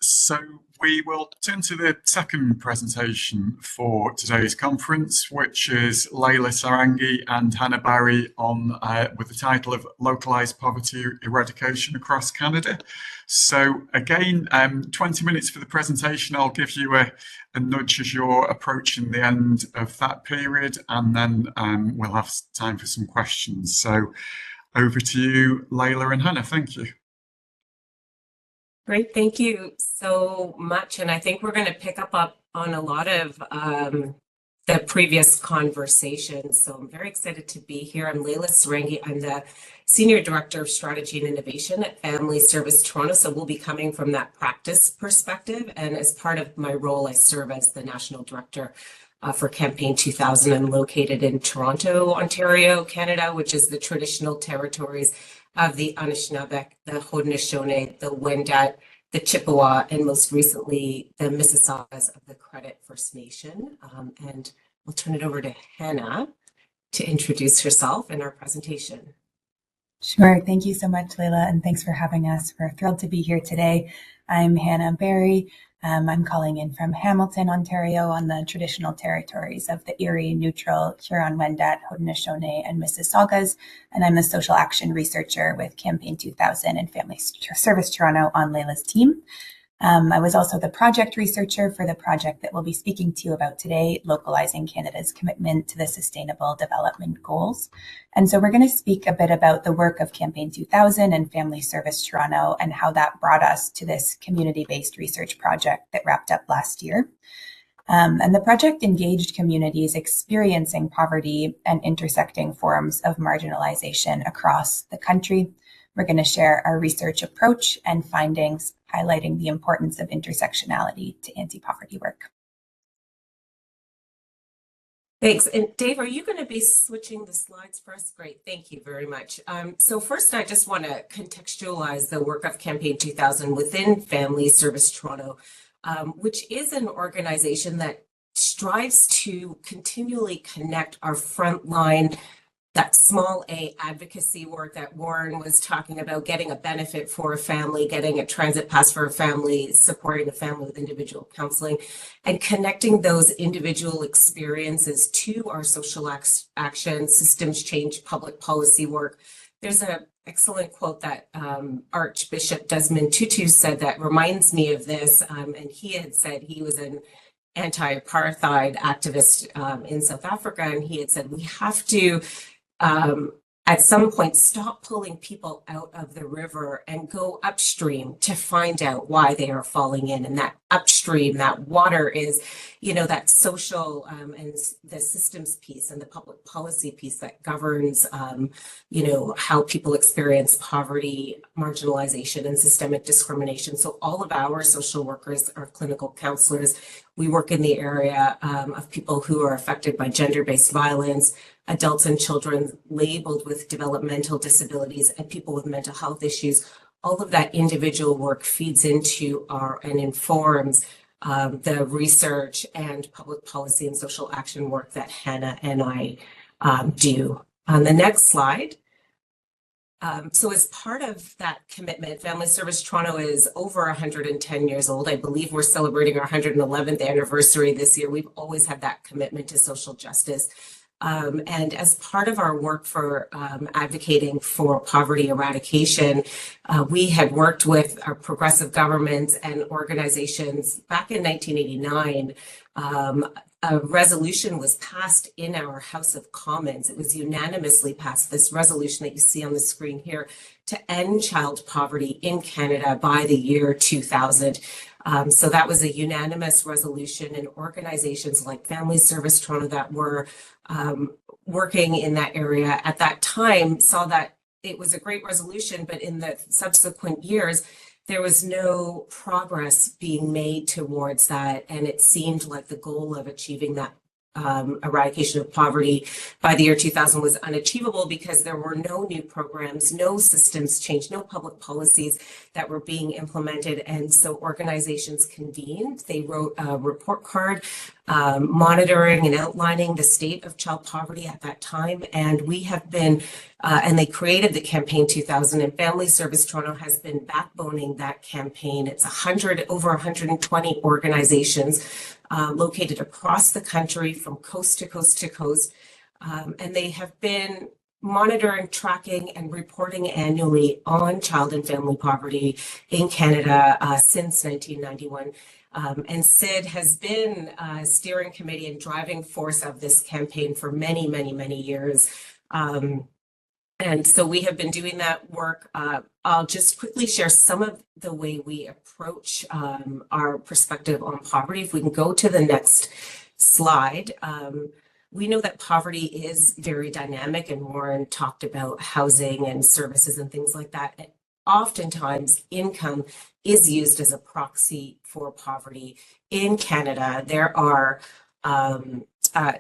So we will turn to the second presentation for today's conference, which is Leila Sarangi and Hannah Barry on with the title of Localised Poverty Eradication Across Canada. So again, 20 minutes for the presentation. I'll give you a nudge as you're approaching the end of that period, and then we'll have time for some questions. So over to you, Leila and Hannah. Thank you. Great, thank you so much. And I think we're going to pick up on a lot of the previous conversations. So I'm very excited to be here. I'm Leila Sarangi. I'm the Senior Director of Strategy and Innovation at Family Service Toronto. So we'll be coming from that practice perspective. And as part of my role, I serve as the National Director for Campaign 2000. I'm located in Toronto, Ontario, Canada, which is the traditional territories of the Anishinaabe, the Haudenosaunee, the Wendat, the Chippewa, and most recently the Mississaugas of the Credit First Nation. And we'll turn it over to Hannah to introduce herself in our presentation. Sure. Thank you so much, Leila, and thanks for having us. We're thrilled to be here today. I'm Hannah Barry. I'm calling in from Hamilton, Ontario, on the traditional territories of the Erie, Neutral, Huron-Wendat, Haudenosaunee, and Mississaugas, and I'm the social action researcher with Campaign 2000 and Family Service Toronto on Leila's team. I was also the project researcher for the project that we'll be speaking to you about today, Localizing Canada's Commitment to the Sustainable Development Goals. And so we're going to speak a bit about the work of Campaign 2000 and Family Service Toronto and how that brought us to this community-based research project that wrapped up last year. And the project engaged communities experiencing poverty and intersecting forms of marginalization across the country. We're going to share our research approach and findings, highlighting the importance of intersectionality to anti-poverty work. Thanks. And Dave, are you going to be switching the slides for us? Great. Thank you very much. So first, I just want to contextualize the work of Campaign 2000 within Family Service Toronto, which is an organization that strives to continually connect our frontline, that small a advocacy work that Warren was talking about, getting a benefit for a family, getting a transit pass for a family, supporting a family with individual counseling, and connecting those individual experiences to our social action, systems change, public policy work. There's an excellent quote that Archbishop Desmond Tutu said that reminds me of this, and he had said he was an anti-apartheid activist in South Africa, and he had said we have to at some point stop pulling people out of the river and go upstream to find out why they are falling in. And that upstream, that water is, you know, that social and the systems piece and the public policy piece that governs, you know, how people experience poverty, marginalization, and systemic discrimination. So all of our social workers are clinical counselors. We work in the area of people who are affected by gender-based violence, adults and children labeled with developmental disabilities, and people with mental health issues. All of that individual work feeds into and informs the research and public policy and social action work that Hannah and I do. On the next slide. So as part of that commitment, Family Service Toronto is over 110 years old. I believe we're celebrating our 111th anniversary this year. We've always had that commitment to social justice. And as part of our work for advocating for poverty eradication, we had worked with our progressive governments and organizations back in 1989. A resolution was passed in our House of Commons. It was unanimously passed, this resolution that you see on the screen here, to end child poverty in Canada by the year 2000. So that was a unanimous resolution, and organizations like Family Service Toronto that were working in that area at that time saw that it was a great resolution, but in the subsequent years, there was no progress being made towards that. And it seemed like the goal of achieving that eradication of poverty by the year 2000 was unachievable because there were no new programs, no systems change, no public policies that were being implemented. And so organizations convened. They wrote a report card monitoring and outlining the state of child poverty at that time. And we have been, and they created the campaign 2000, and Family Service Toronto has been backboning that campaign. It's over 120 organizations located across the country from coast to coast to coast. And they have been monitoring, tracking, and reporting annually on child and family poverty in Canada since 1991. And Sid has been a steering committee and driving force of this campaign for many, many, many years. And so we have been doing that work. I'll just quickly share some of the way we approach our perspective on poverty. If we can go to the next slide. We know that poverty is very dynamic, and Warren talked about housing and services and things like that. And oftentimes, income is used as a proxy for poverty. In Canada, there are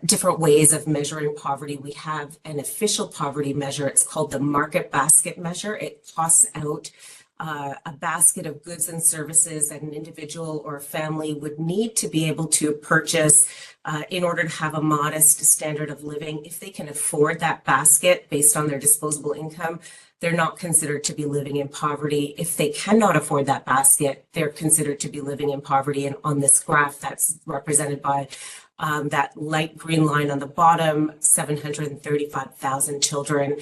different ways of measuring poverty. We have an official poverty measure. It's called the market basket measure. It costs out a basket of goods and services that an individual or a family would need to be able to purchase in order to have a modest standard of living. If they can afford that basket based on their disposable income, they're not considered to be living in poverty. If they cannot afford that basket, they're considered to be living in poverty. And on this graph, that's represented by that light green line on the bottom. 735,000 children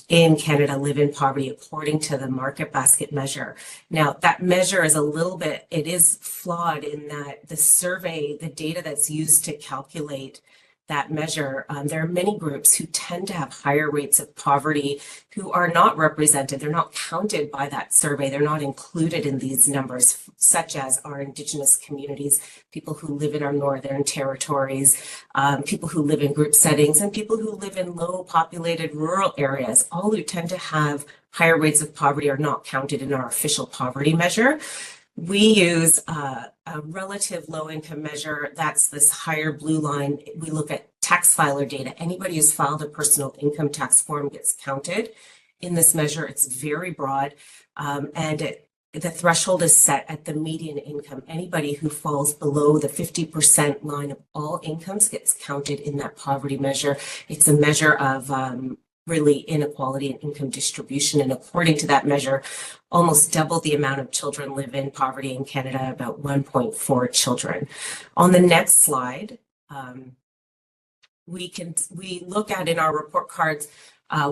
in Canada live in poverty according to the market basket measure. Now, that measure is it is flawed in that the survey, the data that's used to calculate that measure, there are many groups who tend to have higher rates of poverty who are not represented. They're not counted by that survey. They're not included in these numbers, such as our Indigenous communities, people who live in our northern territories, people who live in group settings, and people who live in low populated rural areas. All who tend to have higher rates of poverty are not counted in our official poverty measure. We use a relative low income measure. That's this higher blue line. We look at tax filer data. Anybody who's filed a personal income tax form gets counted in this measure. It's very broad, and it the threshold is set at the median income. Anybody who falls below the 50% line of all incomes gets counted in that poverty measure. It's a measure of really inequality and income distribution. And according to that measure, almost double the amount of children live in poverty in Canada, about 1.4 children. On the next slide, we look at in our report cards,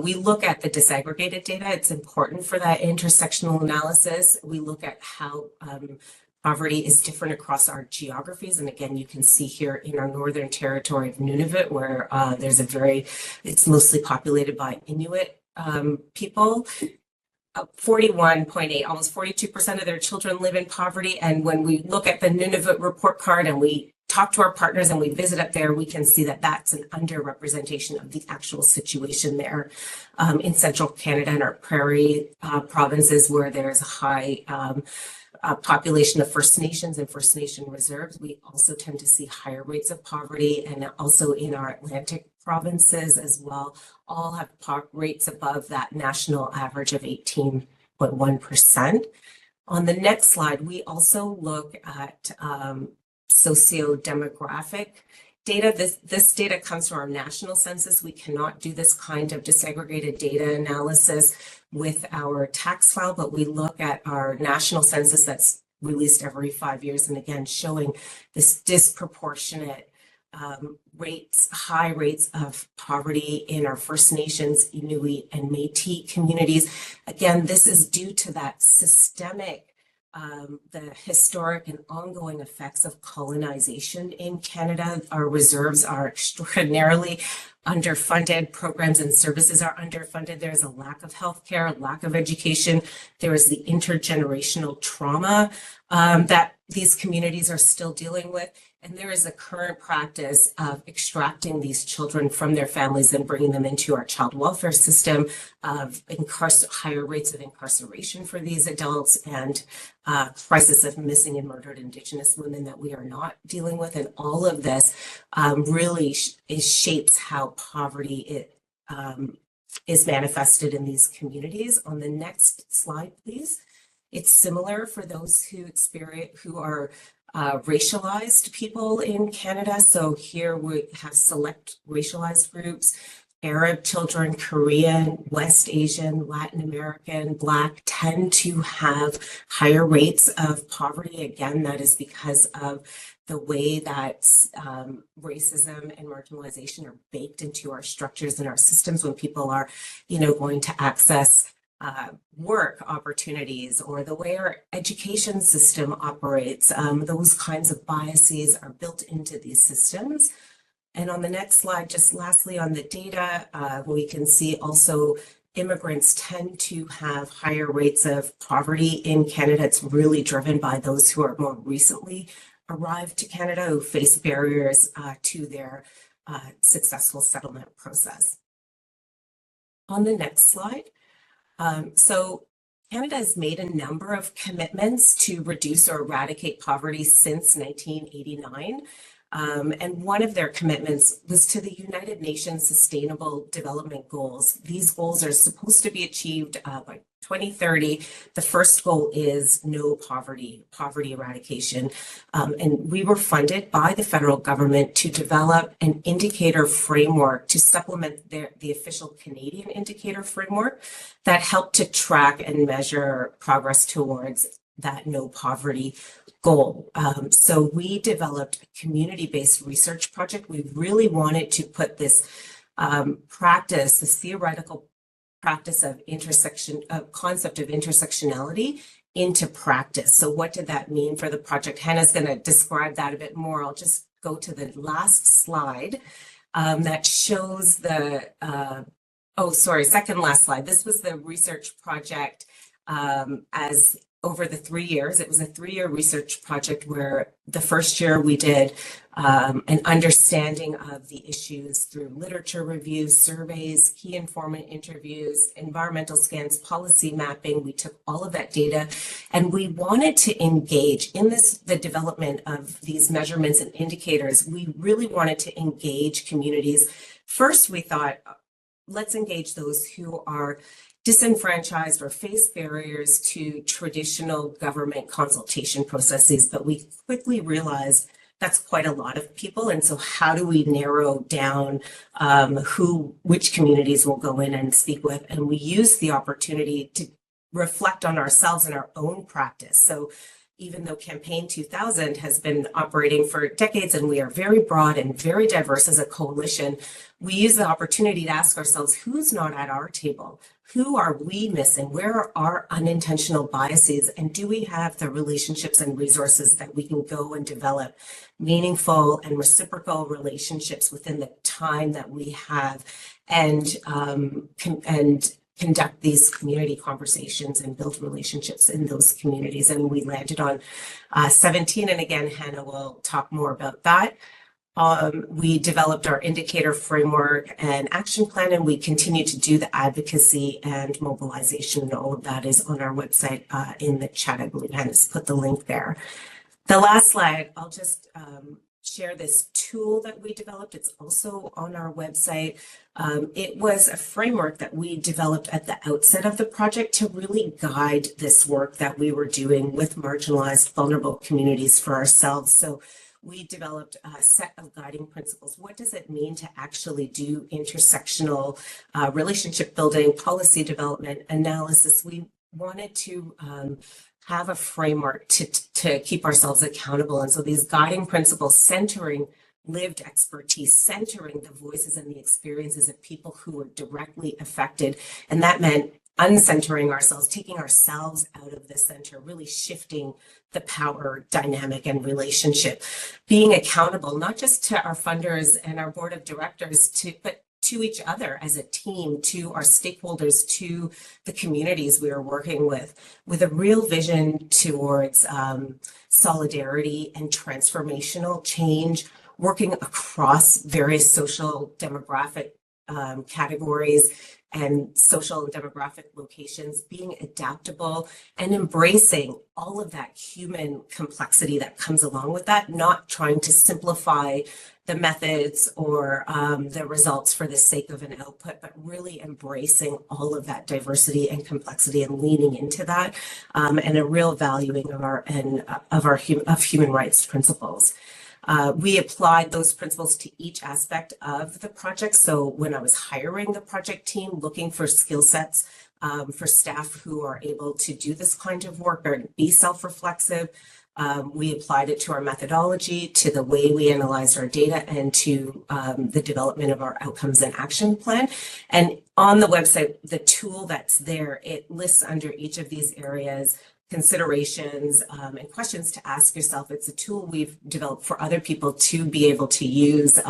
we look at the disaggregated data. It's important for that intersectional analysis. We look at how poverty is different across our geographies. And again, you can see here in our Northern Territory of Nunavut, where it's mostly populated by Inuit people. 41.8, almost 42% of their children live in poverty. And when we look at the Nunavut report card and we talk to our partners and we visit up there, we can see that that's an underrepresentation of the actual situation there. In central Canada and our prairie provinces where there's a high population of First Nations and First Nation reserves, we also tend to see higher rates of poverty, and also in our Atlantic provinces as well, all have rates above that national average of 18.1%. On the next slide, we also look at socio-demographic data. This data comes from our national census. We cannot do this kind of disaggregated data analysis with our tax file, but we look at our national census that's released every 5 years, and again, showing this disproportionate high rates of poverty in our First Nations, Inuit, and Métis communities. Again, this is due to that systemic the historic and ongoing effects of colonization in Canada. Our reserves are extraordinarily underfunded. Programs and services are underfunded. There's a lack of healthcare, a lack of education. There is the intergenerational trauma that these communities are still dealing with. And there is a current practice of extracting these children from their families and bringing them into our child welfare system, of higher rates of incarceration for these adults, and crisis of missing and murdered Indigenous women that we are not dealing with. And all of this really shapes how poverty is manifested in these communities. On the next slide, please. It's similar for those who are racialized people in Canada. So here we have select racialized groups: Arab children, Korean, West Asian, Latin American, Black tend to have higher rates of poverty. Again, that is because of the way that racism and marginalization are baked into our structures and our systems when people are, going to access work opportunities, or the way our education system operates. Those kinds of biases are built into these systems. And on the next slide, just lastly on the data, we can see also immigrants tend to have higher rates of poverty in Canada. It's really driven by those who are more recently arrived to Canada, who face barriers to their successful settlement process. On the next slide. So Canada has made a number of commitments to reduce or eradicate poverty since 1989. And one of their commitments was to the United Nations Sustainable Development Goals. These goals are supposed to be achieved by 2030. The first goal is no poverty eradication. And we were funded by the federal government to develop an indicator framework to supplement the official Canadian indicator framework that helped to track and measure progress towards that no poverty goal. So we developed a community-based research project. We really wanted to put this this theoretical practice of concept of intersectionality into practice. So what did that mean for the project? Hannah's going to describe that a bit more. I'll just go to the last slide that shows second last slide. This was the research project as over the 3 years. It was a 3-year research project where the first year we did an understanding of the issues through literature reviews, surveys, key informant interviews, environmental scans, policy mapping. We took all of that data and we wanted to engage in the development of these measurements and indicators. We really wanted to engage communities. First, we thought, let's engage those who are disenfranchised or face barriers to traditional government consultation processes, but we quickly realized that's quite a lot of people. And so how do we narrow down which communities we'll go in and speak with? And we use the opportunity to reflect on ourselves and our own practice. So even though Campaign 2000 has been operating for decades and we are very broad and very diverse as a coalition, we use the opportunity to ask ourselves, who's not at our table? Who are we missing? Where are our unintentional biases? And do we have the relationships and resources that we can go and develop meaningful and reciprocal relationships within the time that we have and conduct these community conversations and build relationships in those communities? And we landed on 17. And again, Hannah will talk more about that. We developed our indicator framework and action plan, and we continue to do the advocacy and mobilization. And all of that is on our website in the chat. I believe Hannah's put the link there. The last slide, I'll just share this tool that we developed. It's also on our website. It was a framework that we developed at the outset of the project to really guide this work that we were doing with marginalized, vulnerable communities for ourselves. So we developed a set of guiding principles. What does it mean to actually do intersectional relationship building, policy development, analysis? We wanted to have a framework to keep ourselves accountable. And so these guiding principles centering lived expertise, centering the voices and the experiences of people who were directly affected. And that meant uncentering ourselves, taking ourselves out of the center, really shifting the power dynamic and relationship, being accountable, not just to our funders and our board of directors, but to each other as a team, to our stakeholders, to the communities we are working with a real vision towards solidarity and transformational change, working across various social demographic categories and social and demographic locations, being adaptable and embracing all of that human complexity that comes along with that, not trying to simplify the methods or the results for the sake of an output, but really embracing all of that diversity and complexity and leaning into that, and a real valuing of human rights principles. We applied those principles to each aspect of the project. So when I was hiring the project team, looking for skill sets for staff who are able to do this kind of work or be self-reflexive, we applied it to our methodology, to the way we analyzed our data, and to the development of our outcomes and action plan. And on the website, the tool that's there, it lists under each of these areas considerations and questions to ask yourself. It's a tool we've developed for other people to be able to use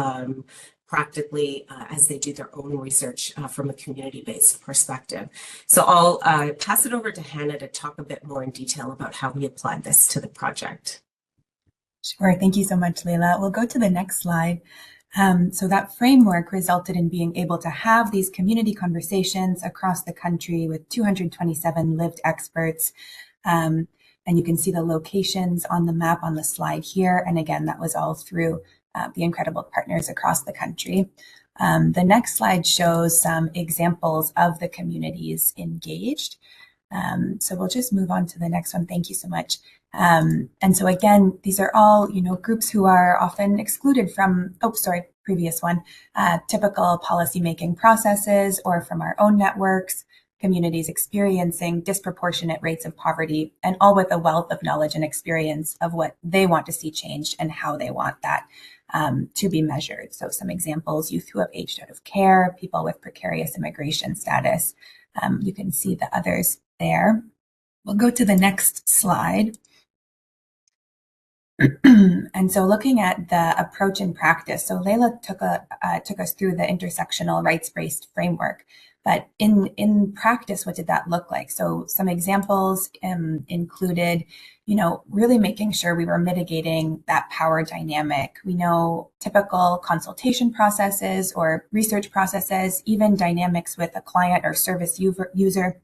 practically as they do their own research from a community-based perspective. So I'll pass it over to Hannah to talk a bit more in detail about how we applied this to the project. Sure, thank you so much, Leila. We'll go to the next slide. So that framework resulted in being able to have these community conversations across the country with 227 lived experts. And you can see the locations on the map on the slide here. And again, that was all through the incredible partners across the country. The next slide shows some examples of the communities engaged. So we'll just move on to the next one. Thank you so much. And so again, these are all, groups who are often excluded from, previous one, typical policymaking processes or from our own networks, communities experiencing disproportionate rates of poverty, and all with a wealth of knowledge and experience of what they want to see changed and how they want that to be measured. So some examples: youth who have aged out of care, people with precarious immigration status. You can see the others there. We'll go to the next slide. And so looking at the approach and practice, so Leila took us through the intersectional rights-based framework. But in practice, what did that look like? So some examples included, really making sure we were mitigating that power dynamic. We know typical consultation processes or research processes, even dynamics with a client or service user.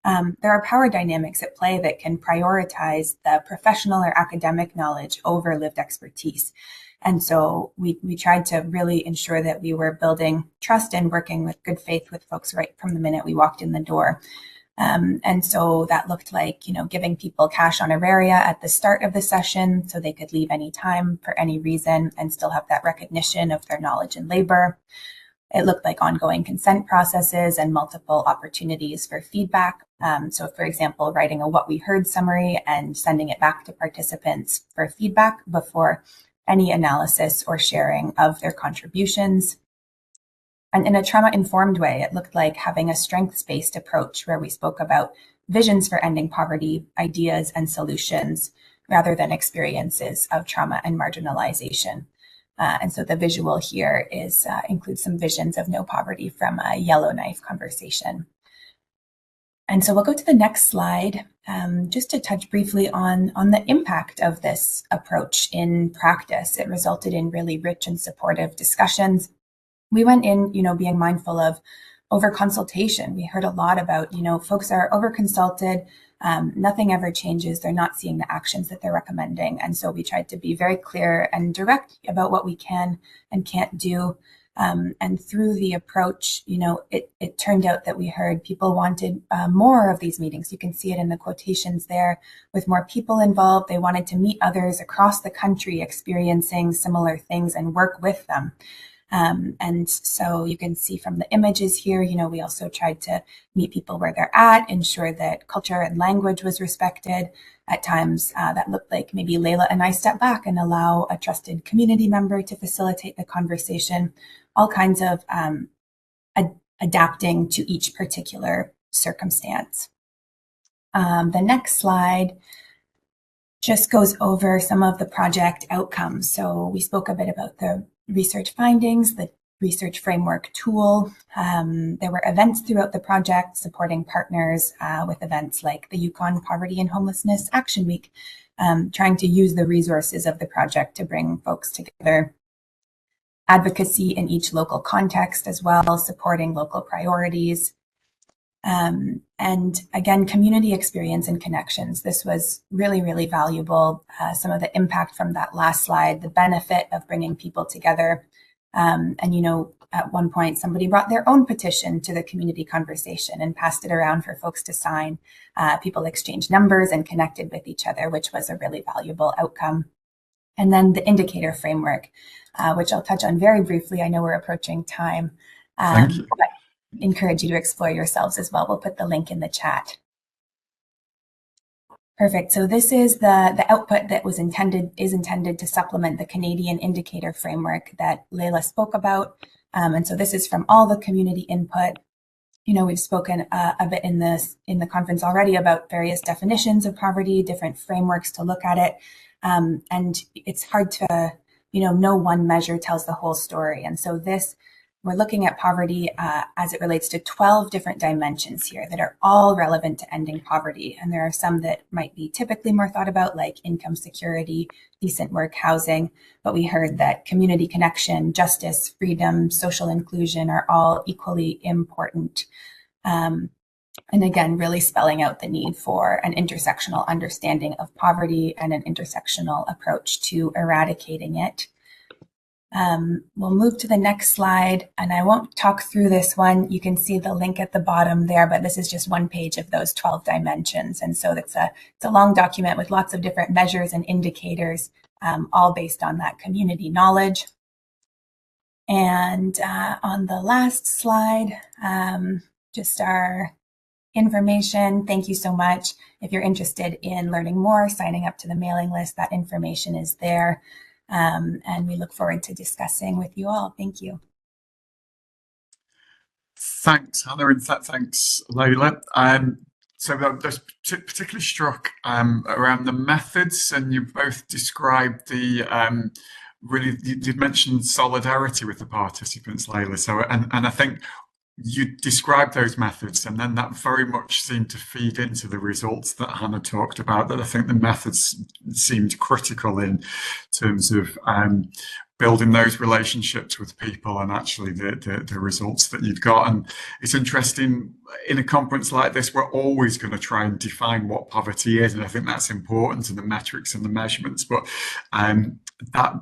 There are power dynamics at play that can prioritize the professional or academic knowledge over lived expertise. And so we tried to really ensure that we were building trust and working with good faith with folks right from the minute we walked in the door. And so that looked like, giving people cash honoraria at the start of the session so they could leave any time for any reason and still have that recognition of their knowledge and labor. It looked like ongoing consent processes and multiple opportunities for feedback. So, for example, writing a what we heard summary and sending it back to participants for feedback before any analysis or sharing of their contributions. And in a trauma-informed way, it looked like having a strengths-based approach where we spoke about visions for ending poverty, ideas, and solutions, rather than experiences of trauma and marginalization. And so the visual here includes some visions of no poverty from a Yellowknife conversation. And so we'll go to the next slide, just to touch briefly on the impact of this approach in practice. It resulted in really rich and supportive discussions. We went in, being mindful of over-consultation. We heard a lot about, folks are over-consulted, nothing ever changes. They're not seeing the actions that they're recommending. And so we tried to be very clear and direct about what we can and can't do. And through the approach, it turned out that we heard people wanted more of these meetings. You can see it in the quotations there, with more people involved. They wanted to meet others across the country experiencing similar things and work with them. And so you can see from the images here, we also tried to meet people where they're at, ensure that culture and language was respected. At times that looked like maybe Layla and I step back and allow a trusted community member to facilitate the conversation, all kinds of adapting to each particular circumstance. The next slide just goes over some of the project outcomes. So we spoke a bit about the research findings, the research framework tool. There were events throughout the project supporting partners with events like the Yukon Poverty and Homelessness Action Week, trying to use the resources of the project to bring folks together. Advocacy in each local context as well, supporting local priorities. And again, community experience and connections. This was really, really valuable. Some of the impact from that last slide, the benefit of bringing people together. And, at one point, somebody brought their own petition to the community conversation and passed it around for folks to sign. People exchanged numbers and connected with each other, which was a really valuable outcome. And then the indicator framework, which I'll touch on very briefly. I know we're approaching time. Thank you. But encourage you to explore yourselves as well. We'll put the link in the chat. Perfect. So this is the output that is intended to supplement the Canadian indicator framework that Layla spoke about. And so this is from all the community input. We've spoken a bit in the conference already about various definitions of poverty, different frameworks to look at it. And it's hard to, no one measure tells the whole story. And so we're looking at poverty as it relates to 12 different dimensions here that are all relevant to ending poverty. And there are some that might be typically more thought about, like income security, decent work, housing. But we heard that community connection, justice, freedom, social inclusion are all equally important. And again, really spelling out the need for an intersectional understanding of poverty and an intersectional approach to eradicating it. We'll move to the next slide, and I won't talk through this one. You can see the link at the bottom there, but this is just one page of those 12 dimensions. And so it's a long document with lots of different measures and indicators, all based on that community knowledge. And on the last slide, just our information. Thank you so much. If you're interested in learning more, signing up to the mailing list, that information is there. And we look forward to discussing with you all. Thank you. Thanks, Hannah, and thanks, Layla. So I was particularly struck around the methods, and you both described the really, you did mention solidarity with the participants, Layla. So, and I think you described those methods, and then that very much seemed to feed into the results that Hannah talked about, that I think the methods seemed critical in terms of building those relationships with people and actually the results that you've got. And it's interesting, in a conference like this, we're always going to try and define what poverty is, and I think that's important, and the metrics and the measurements, but that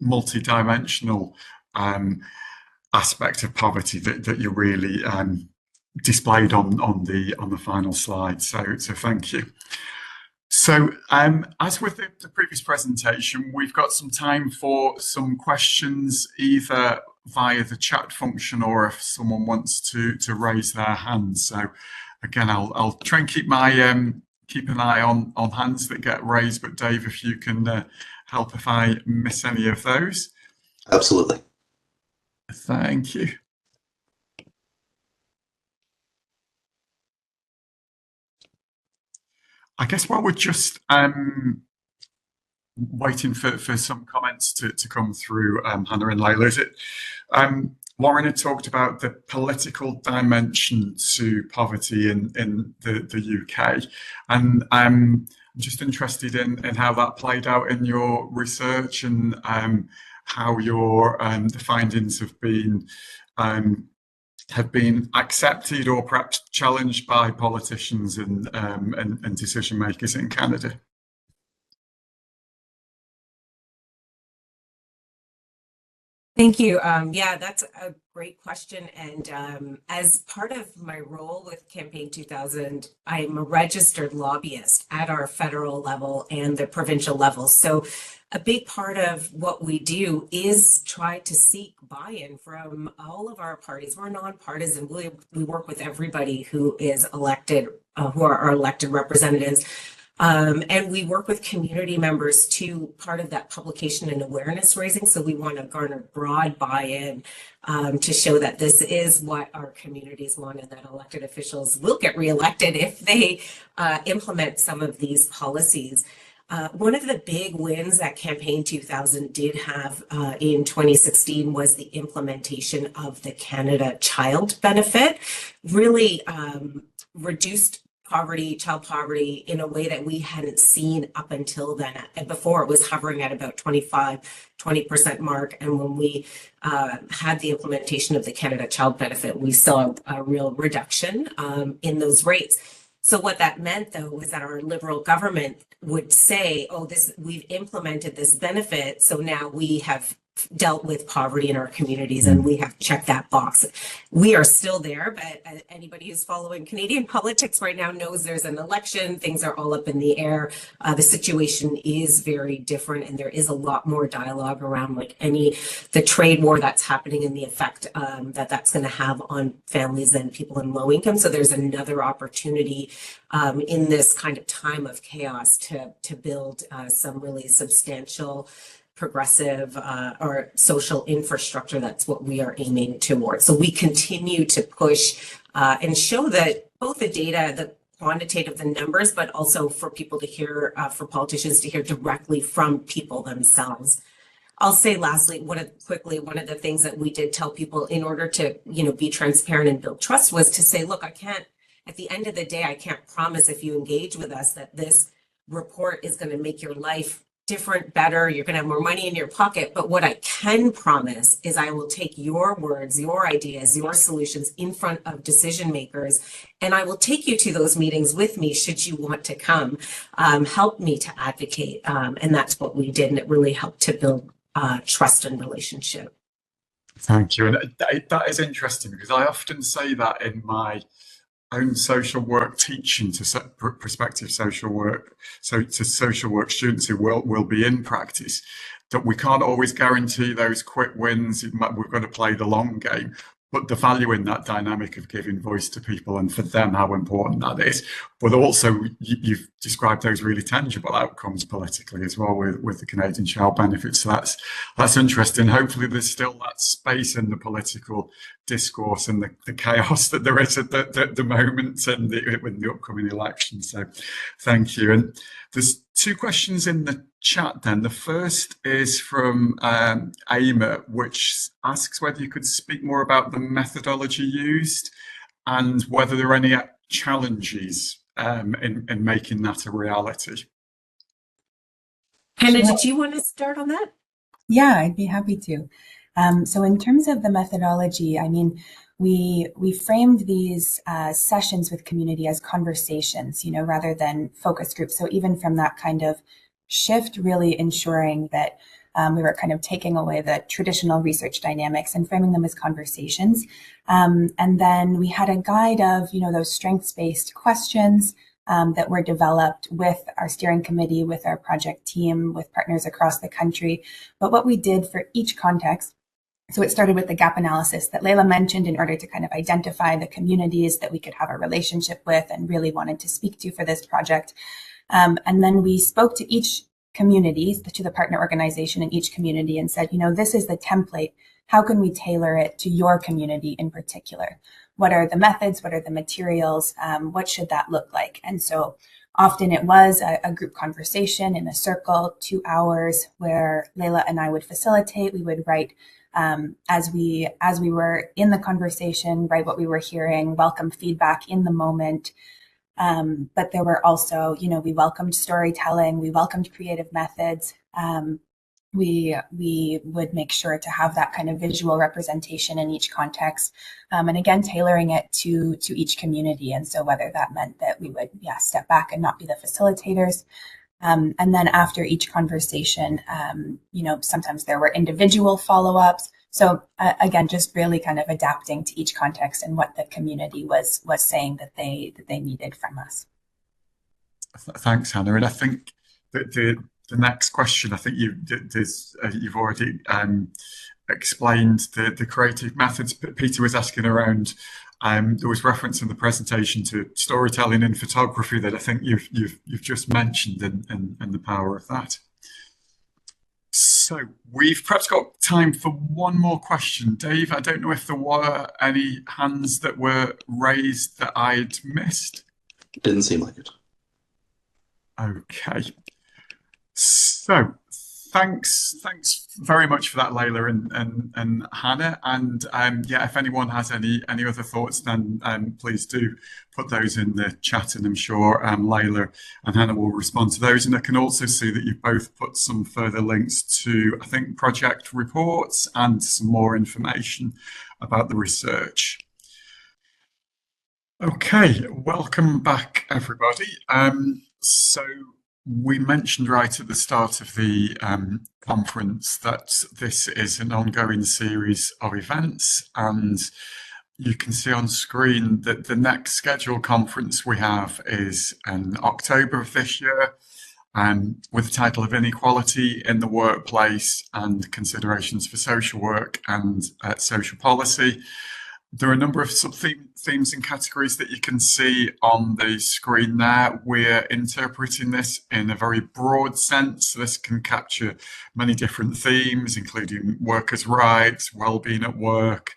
multi-dimensional aspect of poverty that you really displayed on the final slide. So thank you. So as with the previous presentation, we've got some time for some questions, either via the chat function or if someone wants to raise their hand. So again, I'll try and keep an eye on hands that get raised, but Dave, if you can help if I miss any of those. Absolutely. Thank you. I guess while we're just waiting for some comments to come through, Hannah and Layla, is it Warren had talked about the political dimension to poverty in the UK, and I'm just interested in how that played out in your research, and how your the findings have been accepted or perhaps challenged by politicians and decision makers in Canada. Thank you. Yeah, that's a great question. And as part of my role with Campaign 2000, I'm a registered lobbyist at our federal level and the provincial level. So a big part of what we do is try to seek buy-in from all of our parties. We're nonpartisan. We work with everybody who is elected, who are our elected representatives. And we work with community members too, part of that publication and awareness raising. So we want to garner broad buy-in to show that this is what our communities want, and that elected officials will get reelected if they implement some of these policies. One of the big wins that Campaign 2000 did have in 2016 was the implementation of the Canada Child Benefit. Really reduced child poverty in a way that we hadn't seen up until then. And before, it was hovering at about 20% mark. And when we had the implementation of the Canada Child Benefit, we saw a real reduction in those rates. So what that meant, though, was that our Liberal government would say, oh, we've implemented this benefit, so now we have dealt with poverty in our communities and we have checked that box. We are still there, but anybody who's following Canadian politics right now knows there's an election, things are all up in the air. The situation is very different, and there is a lot more dialogue around the trade war that's happening and the effect that's going to have on families and people in low income. So there's another opportunity in this kind of time of chaos to build some really substantial progressive or social infrastructure. That's what we are aiming towards. So we continue to push and show that both the data, the quantitative, the numbers, but also for people to hear, for politicians to hear directly from people themselves. I'll say lastly, one of the things that we did tell people in order to, be transparent and build trust was to say, look, at the end of the day, I can't promise if you engage with us that this report is going to make your life different, better, you're going to have more money in your pocket. But what I can promise is I will take your words, your ideas, your solutions in front of decision makers, and I will take you to those meetings with me should you want to come. Help me to advocate. And that's what we did. And it really helped to build trust and relationship. Thank you. And that is interesting, because I often say that in my own social work teaching to prospective social work, so to social work students who will be in practice, that we can't always guarantee those quick wins. We've got to play the long game, but the value in that dynamic of giving voice to people, and for them how important that is. But also you've described those really tangible outcomes politically as well with the Canadian Child Benefit. So that's interesting. Hopefully there's still that space in the political discourse and the chaos that there is at the moment and in the upcoming election. So thank you. And there's two questions in the chat then. The first is from Aimer, which asks whether you could speak more about the methodology used and whether there are any challenges in making that a reality. Hannah, did you want to start on that? Yeah, I'd be happy to. So in terms of the methodology, I mean, we framed these sessions with community as conversations, you know, rather than focus groups. So even from that kind of shift, really ensuring that we were kind of taking away the traditional research dynamics and framing them as conversations. And then we had a guide of, you know, those strengths-based questions that were developed with our steering committee, with our project team, with partners across the country. But what we did for each context, so it started with the gap analysis that Leila mentioned in order to kind of identify the communities that we could have a relationship with and really wanted to speak to for this project. And then we spoke to each community, to the partner organization in each community, and said, you know, this is the template. How can we tailor it to your community in particular? What are the methods? What are the materials? What should that look like? And so often it was a group conversation in a circle, 2 hours, where Leila and I would facilitate. We would write as we were in the conversation, write what we were hearing, welcome feedback in the moment. But there were also, you know, we welcomed storytelling, we welcomed creative methods. We would make sure to have that kind of visual representation in each context, and again tailoring it to each community. And so whether that meant that we would step back and not be the facilitators, and then after each conversation, you know, sometimes there were individual follow-ups. So again, just really kind of adapting to each context and what the community was saying that they needed from us. Thanks, Hannah. And I think that the next question, I think you've already explained the creative methods. Peter was asking around. There was reference in the presentation to storytelling in photography that I think you've just mentioned, and the power of that. So we've perhaps got time for one more question. Dave, I don't know if there were any hands that were raised that I'd missed. Didn't seem like it. Okay. So thanks very much for that, Leila and Hannah. And if anyone has any other thoughts, then please do put those in the chat, and I'm sure Leila and Hannah will respond to those. And I can also see that you've both put some further links to, I think, project reports and some more information about the research. Okay, welcome back, everybody. So we mentioned right at the start of the conference that this is an ongoing series of events, and you can see on screen that the next scheduled conference we have is in October of this year, with the title of Inequality in the Workplace and Considerations for Social Work and Social Policy. There are a number of sub-themes and categories that you can see on the screen there. We're interpreting this in a very broad sense. This can capture many different themes, including workers' rights, well-being at work,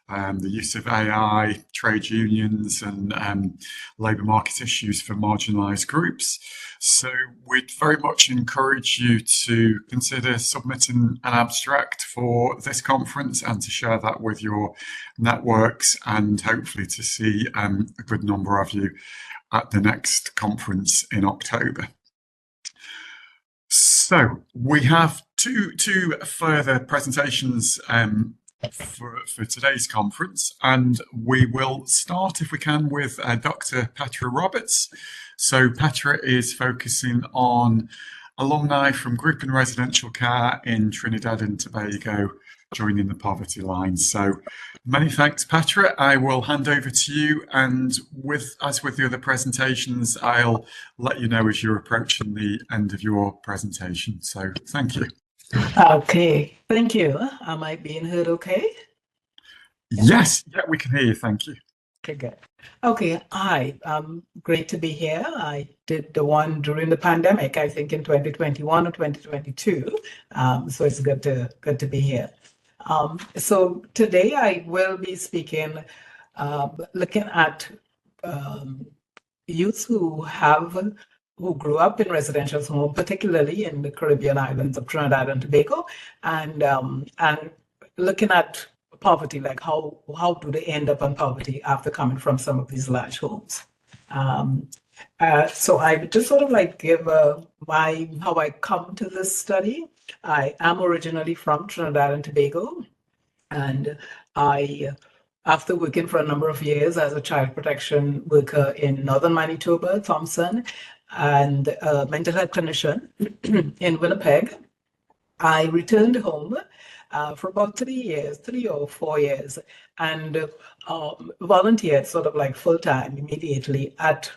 the use of AI, trade unions, and labour market issues for marginalised groups. So we'd very much encourage you to consider submitting an abstract for this conference and to share that with your networks, and hopefully to see a good number of you at the next conference in October. So we have two further presentations for today's conference, and we will start, if we can, with Dr. Petra Roberts. So Petra is focusing on alumni from group and residential care in Trinidad and Tobago joining the poverty line. So many thanks, Petra. I will hand over to you, and as with the other presentations, I'll let you know as you're approaching the end of your presentation. So thank you. Okay, thank you. Am I being heard okay? Yes, yeah, we can hear you, thank you. Okay, good. Okay, hi, great to be here. I did the one during the pandemic, I think in 2021 or 2022. So it's good to be here. So today I will be speaking, looking at youths who have who grew up in residential homes, particularly in the Caribbean islands of Trinidad and Tobago, and looking at poverty, like how do they end up in poverty after coming from some of these large homes. So I just sort of like give how I come to this study. I am originally from Trinidad and Tobago, and after working for a number of years as a child protection worker in northern Manitoba, Thompson, and a mental health clinician in Winnipeg, I returned home for about 3 or 4 years, and volunteered sort of like full time immediately at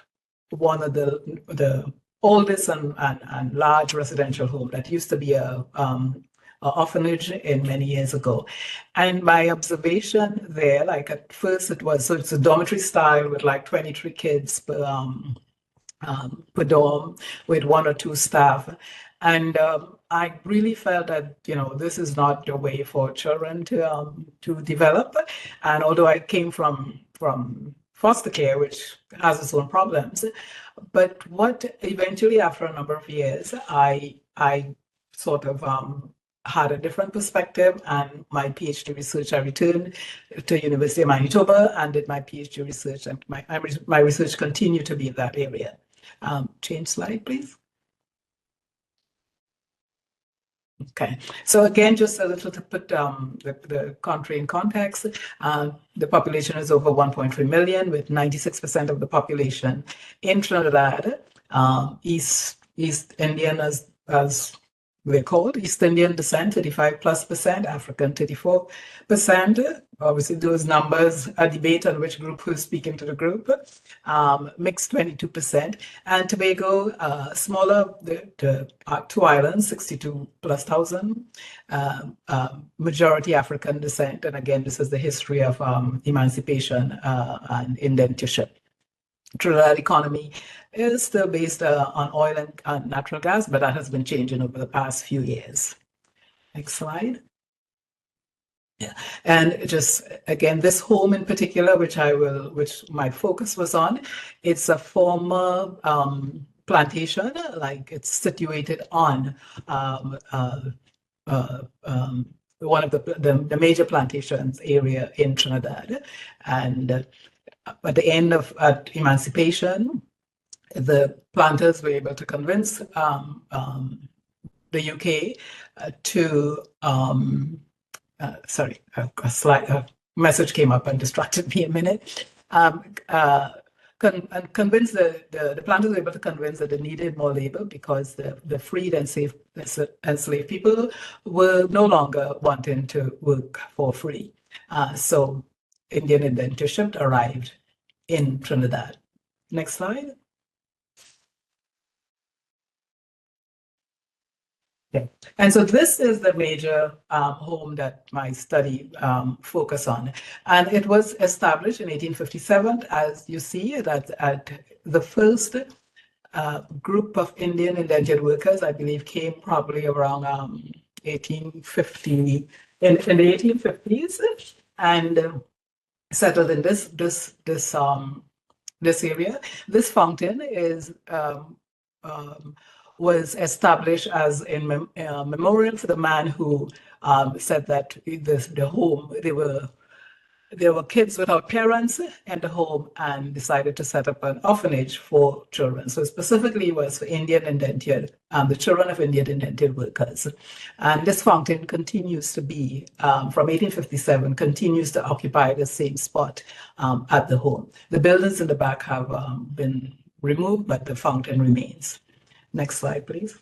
one of the oldest and large residential home that used to be a orphanage in many years ago. And my observation there, like at first it's a dormitory style with like 23 kids per dorm with 1 or 2 staff. And I really felt that, this is not the way for children to develop. And although I came from foster care, which has its own problems, but what eventually, after a number of years, I sort of had a different perspective, and my PhD research, I returned to University of Manitoba and did my PhD research, and my research continued to be in that area. Change slide, please. Okay, so again, just a little to put the country in context. The population is over 1.3 million, with 96% of the population in Trinidad, East Indian as we're called, East Indian descent, 35+%, African 34%. Obviously, those numbers are debate on which group who's speaking to the group. Mixed 22%. And Tobago, smaller, the 2 islands, 62,000+. Majority African descent. And again, this is the history of emancipation and indentureship. Trinidad economy is still based on oil and natural gas, but that has been changing over the past few years. Next slide. Yeah, and just again, this home in particular, which my focus was on, it's a former plantation, like it's situated on one of the major plantations area in Trinidad, and at the end of emancipation, the planters were able to convince the UK to sorry, a message came up and distracted me a minute. Convince the planters were able to convince that they needed more labor because the freed and enslaved people were no longer wanting to work for free. So Indian indentureship arrived in Trinidad. Next slide. Okay. And so this is the major home that my study focused on. And it was established in 1857, as you see, that at the first group of Indian indentured workers, I believe, came probably around 1850, in the 1850s, and settled in this area. This fountain is was established as a memorial for the man who said that the home, there were kids without parents in the home, and decided to set up an orphanage for children. So specifically was for Indian indentured, the children of Indian indentured workers. And this fountain continues to be, from 1857, continues to occupy the same spot at the home. The buildings in the back have been removed, but the fountain remains. Next slide, please.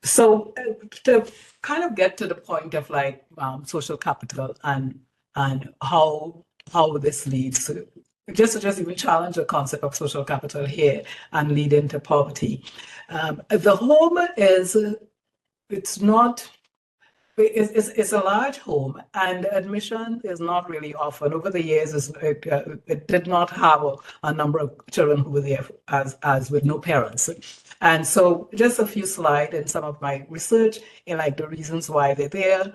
So to kind of get to the point of like social capital and how this leads to just even challenge the concept of social capital here and lead into poverty. The home it's a large home, and admission is not really often. Over the years, it did not have a number of children who were there as with no parents. And so just a few slides in some of my research in like the reasons why they're there.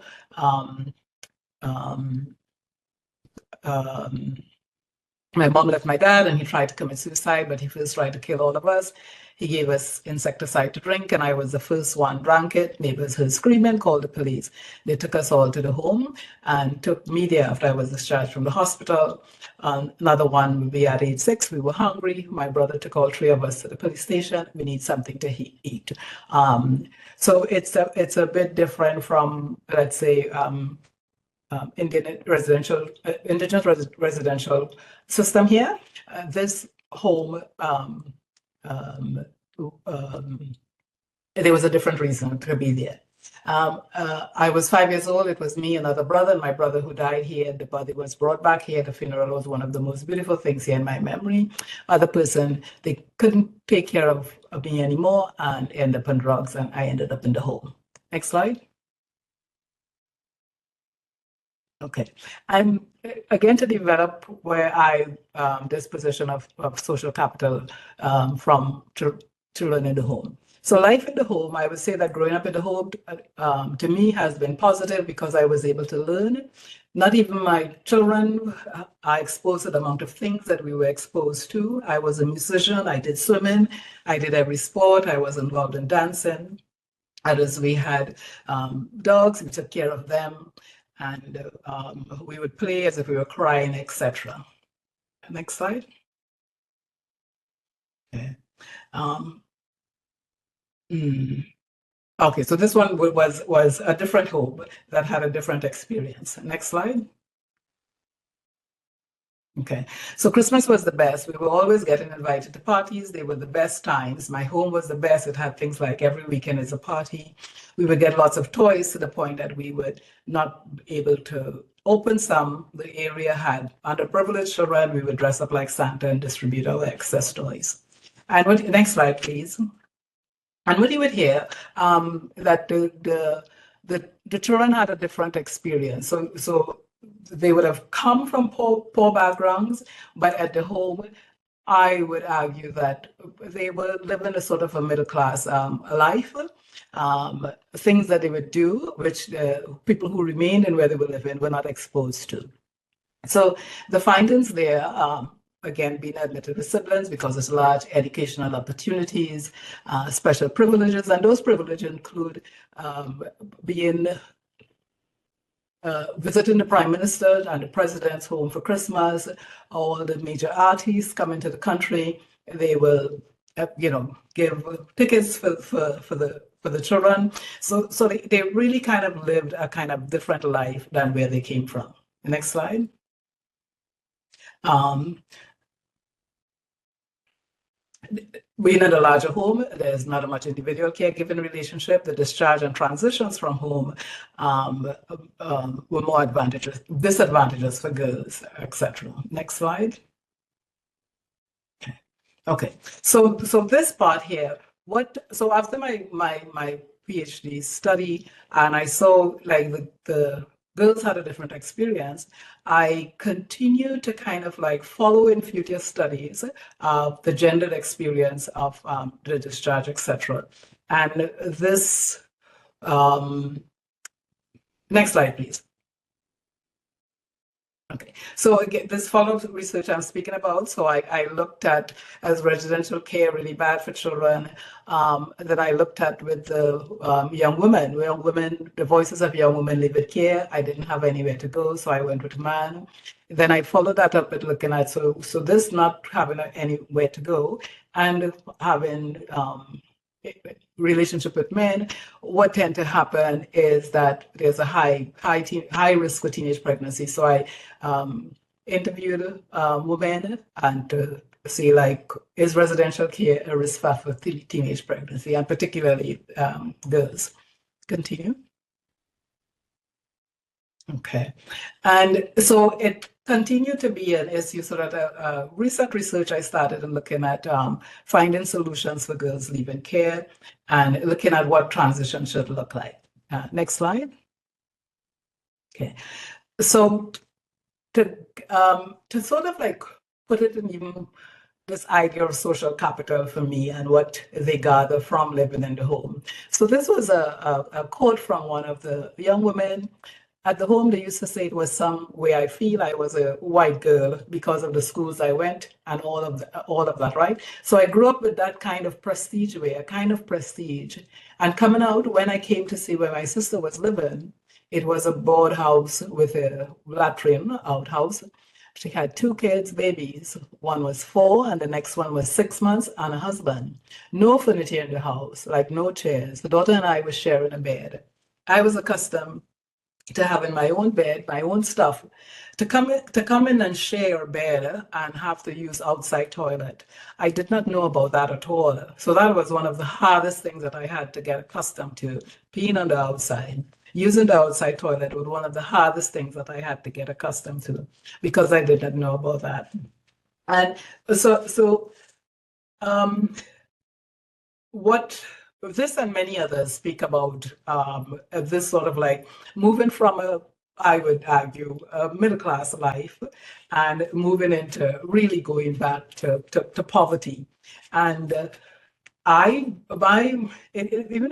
My mom left my dad and he tried to commit suicide, but he first tried to kill all of us. He gave us insecticide to drink, and I was the first one drank it. Neighbors heard screaming, called the police. They took us all to the home and took me there after I was discharged from the hospital. Another one, we at age 6, we were hungry. My brother took all 3 of us to the police station. We need something to eat. So it's a bit different from, let's say, indigenous residential system here. This home, there was a different reason to be there. I was 5 years old. It was me, another brother, and my brother who died here. The body was brought back here. The funeral was one of the most beautiful things here in my memory. Other person, they couldn't take care of me anymore and ended up on drugs, and I ended up in the home. Next slide. Okay, I'm again to develop where this position of social capital from children in the home. So life in the home, I would say that growing up in the home to me has been positive because I was able to learn. Not even my children are exposed to the amount of things that we were exposed to. I was a musician, I did swimming, I did every sport, I was involved in dancing. Others, we had dogs, we took care of them, and we would play as if we were crying, etc. Next slide. Okay. Okay, so this one was a different home that had a different experience. Next slide. Okay, so Christmas was the best. We were always getting invited to parties. They were the best times. My home was the best. It had things like every weekend is a party. We would get lots of toys to the point that we would not be able to open some. The area had underprivileged children. We would dress up like Santa and distribute our excess toys. And next slide, please. And what you would hear that the children had a different experience. So they would have come from poor backgrounds, but at the home, I would argue that they were living a sort of a middle class life. Things that they would do, which the people who remained and where they were living were not exposed to. So the findings there, again, being admitted with siblings because it's large educational opportunities, special privileges, and those privileges include being visiting the Prime Minister and the President's home for Christmas. All the major artists come into the country. They will, give tickets for the children. So they really kind of lived a kind of different life than where they came from. Next slide. Being in a larger home, there's not much individual caregiving relationship. The discharge and transitions from home were more disadvantages for girls, etc. Next slide. Okay, so this part here, so after my PhD study, and I saw like the girls had a different experience, I continue to kind of like follow in future studies of the gendered experience of the discharge, etc. And this, next slide, please. Okay, so again, this follow-up research I'm speaking about, so I looked at as residential care really bad for children, that I looked at with the young women, the voices of young women live with care. I didn't have anywhere to go, so I went with a man. Then I followed that up with looking at, so this not having anywhere to go and having relationship with men, what tend to happen is that there's a high risk for teenage pregnancy. So I interviewed women and to see like, is residential care a risk factor for teenage pregnancy, and particularly girls. Continue. Okay, and so it continued to be an issue. So that recent research I started looking at finding solutions for girls leaving care and looking at what transition should look like. Next slide. Okay, so to sort of like put it in even this idea of social capital for me and what they gather from living in the home. So this was a quote from one of the young women. at the home, they used to say it was some way I feel I was a white girl because of the schools I went and all of that, right? So I grew up with that kind of prestige way, a kind of prestige. And coming out, when I came to see where my sister was living, it was a board house with a latrine outhouse. She had 2 kids, babies. One was 4 and the next one was 6 months, and a husband. No furniture in the house, like no chairs. The daughter and I were sharing a bed. I was accustomed to having my own bed, my own stuff, to come in and share a bed and have to use outside toilet. I did not know about that at all. So that was one of the hardest things that I had to get accustomed to, being on the outside. Using the outside toilet was one of the hardest things that I had to get accustomed to because I did not know about that. And what this and many others speak about this sort of like moving from I would argue, a middle class life and moving into really going back to poverty. And even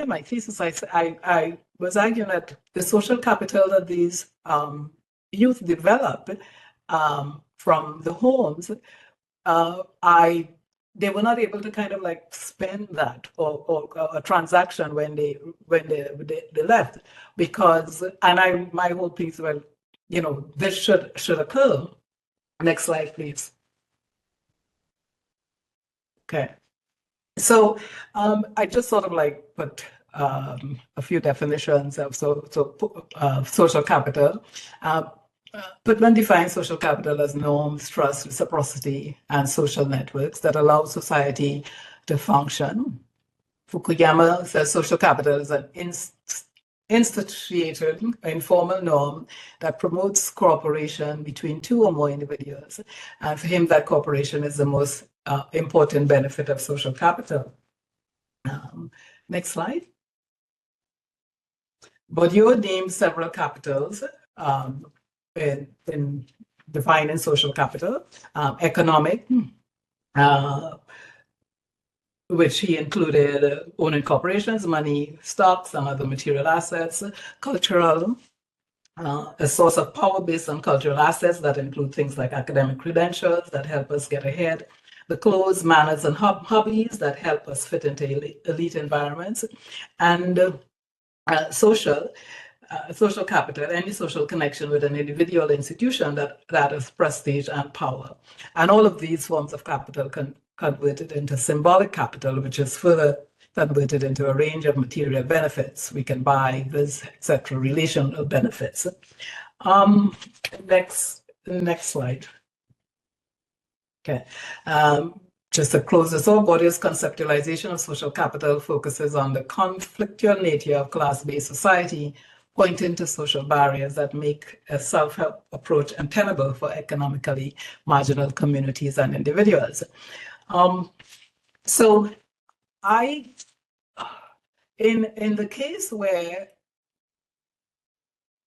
in my thesis, I was arguing that the social capital that these youth develop from the homes, they were not able to kind of like spend that or a transaction when they left, because my whole piece, well, this should occur. Next slide, please. Okay. So I just sort of like put a few definitions of social capital. Putman defines social capital as norms, trust, reciprocity, and social networks that allow society to function. Fukuyama says social capital is an instituted informal norm that promotes cooperation between 2 or more individuals. And for him, that cooperation is the most important benefit of social capital. Next slide. Bourdieu named several capitals in defining social capital. Economic, which he included owning corporations, money, stocks, and other material assets. Cultural, a source of power based on cultural assets that include things like academic credentials that help us get ahead, the clothes, manners, and hobbies that help us fit into elite environments, and social capital, any social connection with an individual institution that has prestige and power. And all of these forms of capital can converted into symbolic capital, which is further converted into a range of material benefits. We can buy this, etc., relational benefits. Next slide. Okay. Just to close this off, Bourdieu's conceptualization of social capital focuses on the conflictual nature of class-based society, pointing to social barriers that make a self-help approach untenable for economically marginal communities and individuals. So in the case where,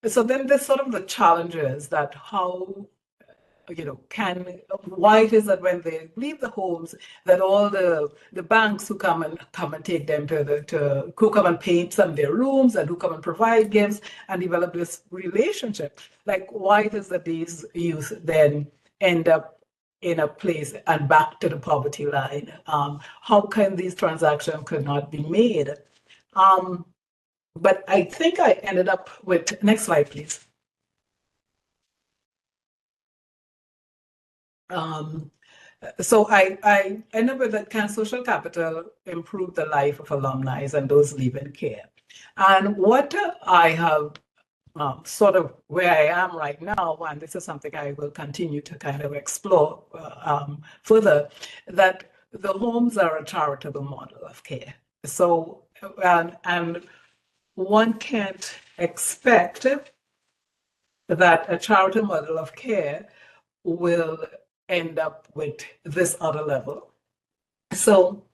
so then there's sort of the challenges that how, why it is that when they leave the homes, that all the banks who come and take them who come and paint some of their rooms and who come and provide gifts and develop this relationship, like why it is that these youth then end up in a place and back to the poverty line? How can these transactions could not be made? But I think I ended up with, next slide, please. So I end up with that, can social capital improve the life of alumni and those leaving care? And what I have sort of where I am right now, and this is something I will continue to kind of explore further, that the homes are a charitable model of care. So, and one can't expect that a charitable model of care will end up with this other level. So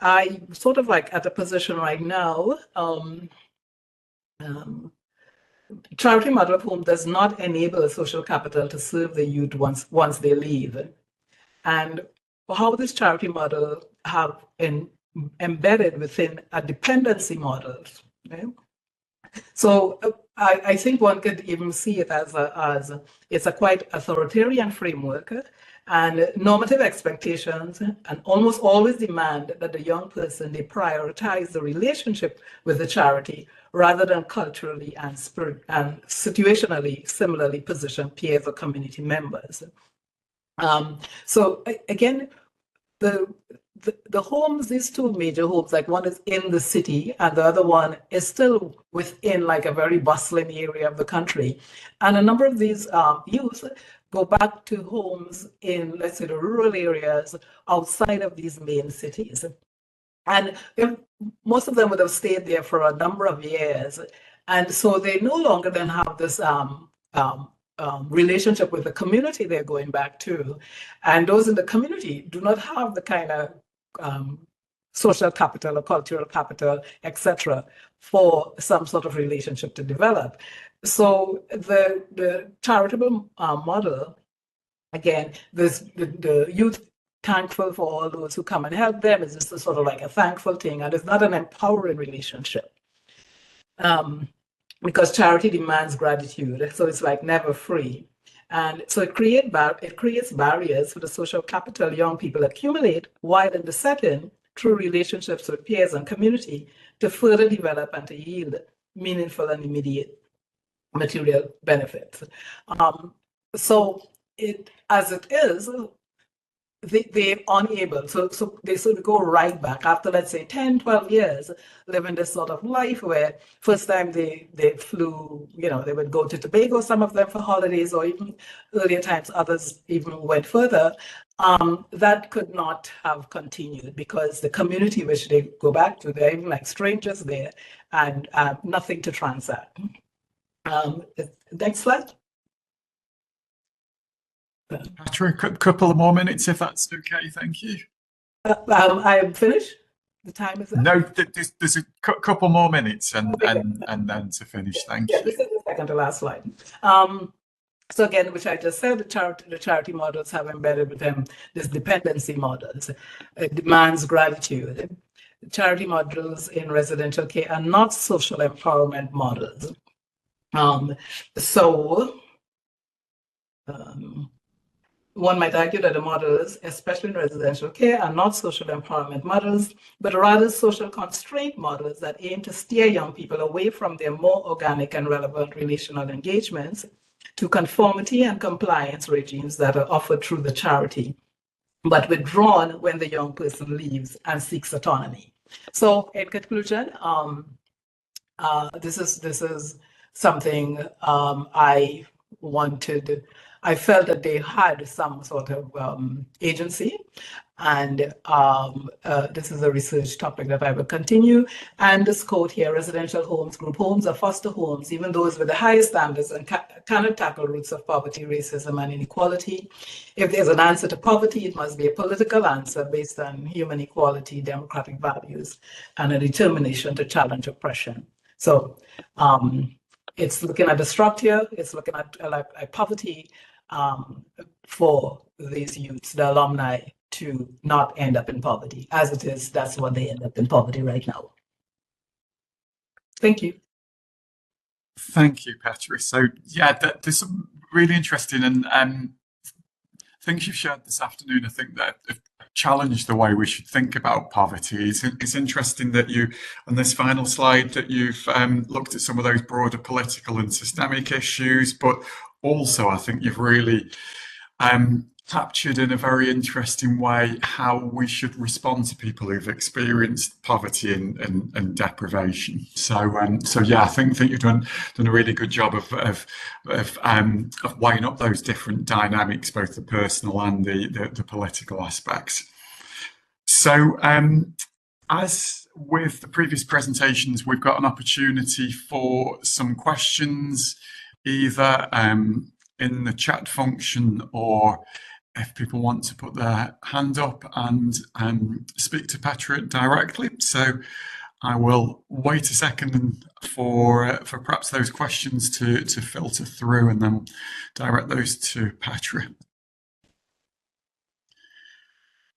I sort of like at a position right now, charity model of home does not enable a social capital to serve the youth once they leave. And how this charity model have embedded within a dependency model. Okay? So I think one could even see it as it's a quite authoritarian framework, and normative expectations and almost always demand that the young person, they prioritize the relationship with the charity rather than culturally and situationally similarly positioned peers or community members. So again, the homes, these two major homes, like one is in the city and the other one is still within like a very bustling area of the country. And a number of these youth go back to homes in, let's say, the rural areas outside of these main cities. And most of them would have stayed there for a number of years. And so they no longer then have this relationship with the community they're going back to. And those in the community do not have the kind of social capital or cultural capital, etc., for some sort of relationship to develop. So the charitable model, again, the youth thankful for all those who come and help them. It's just a sort of like a thankful thing, and it's not an empowering relationship. Because charity demands gratitude, so it's like never free. And so it creates barriers for the social capital young people accumulate while in the setting through relationships with peers and community to further develop and to yield meaningful and immediate material benefits. So as it is, they're unable, so they sort of go right back after, let's say, 10, 12 years, living this sort of life where first time they flew, they would go to Tobago, some of them for holidays, or even earlier times, others even went further. That could not have continued because the community which they go back to, they're even like strangers there and nothing to transact. Next slide. Patrick, a couple of more minutes, if that's okay. Thank you. I am finished. The time is up. No, there's a couple more minutes, and then to finish. Thank you. This is the second to last slide. So again, which I just said, the charity models have embedded with them this dependency models. It demands gratitude. The charity models in residential care are not social empowerment models. One might argue that the models, especially in residential care, are not social empowerment models, but rather social constraint models that aim to steer young people away from their more organic and relevant relational engagements to conformity and compliance regimes that are offered through the charity, but withdrawn when the young person leaves and seeks autonomy. So in conclusion, this is something I felt that they had some sort of agency, and this is a research topic that I will continue. And this quote here: residential homes, group homes, or foster homes, even those with the highest standards, and cannot tackle roots of poverty, racism, and inequality. If there's an answer to poverty, it must be a political answer based on human equality, democratic values, and a determination to challenge oppression. So it's looking at the structure, it's looking at poverty for these youths, the alumni, to not end up in poverty. As it is, that's what they end up in poverty right now. Thank you. Thank you, Petra. So yeah, there's some really interesting and things you've shared this afternoon. I think that have challenged the way we should think about poverty. It's interesting that you, on this final slide, that you've looked at some of those broader political and systemic issues, but also I think you've really captured in a very interesting way how we should respond to people who've experienced poverty and deprivation. So yeah, I think you've done a really good job of weighing up those different dynamics, both the personal and the political aspects. So as with the previous presentations, we've got an opportunity for some questions, either in the chat function, or if people want to put their hand up and speak to Petra directly. So I will wait a second for perhaps those questions to filter through, and then direct those to Petra.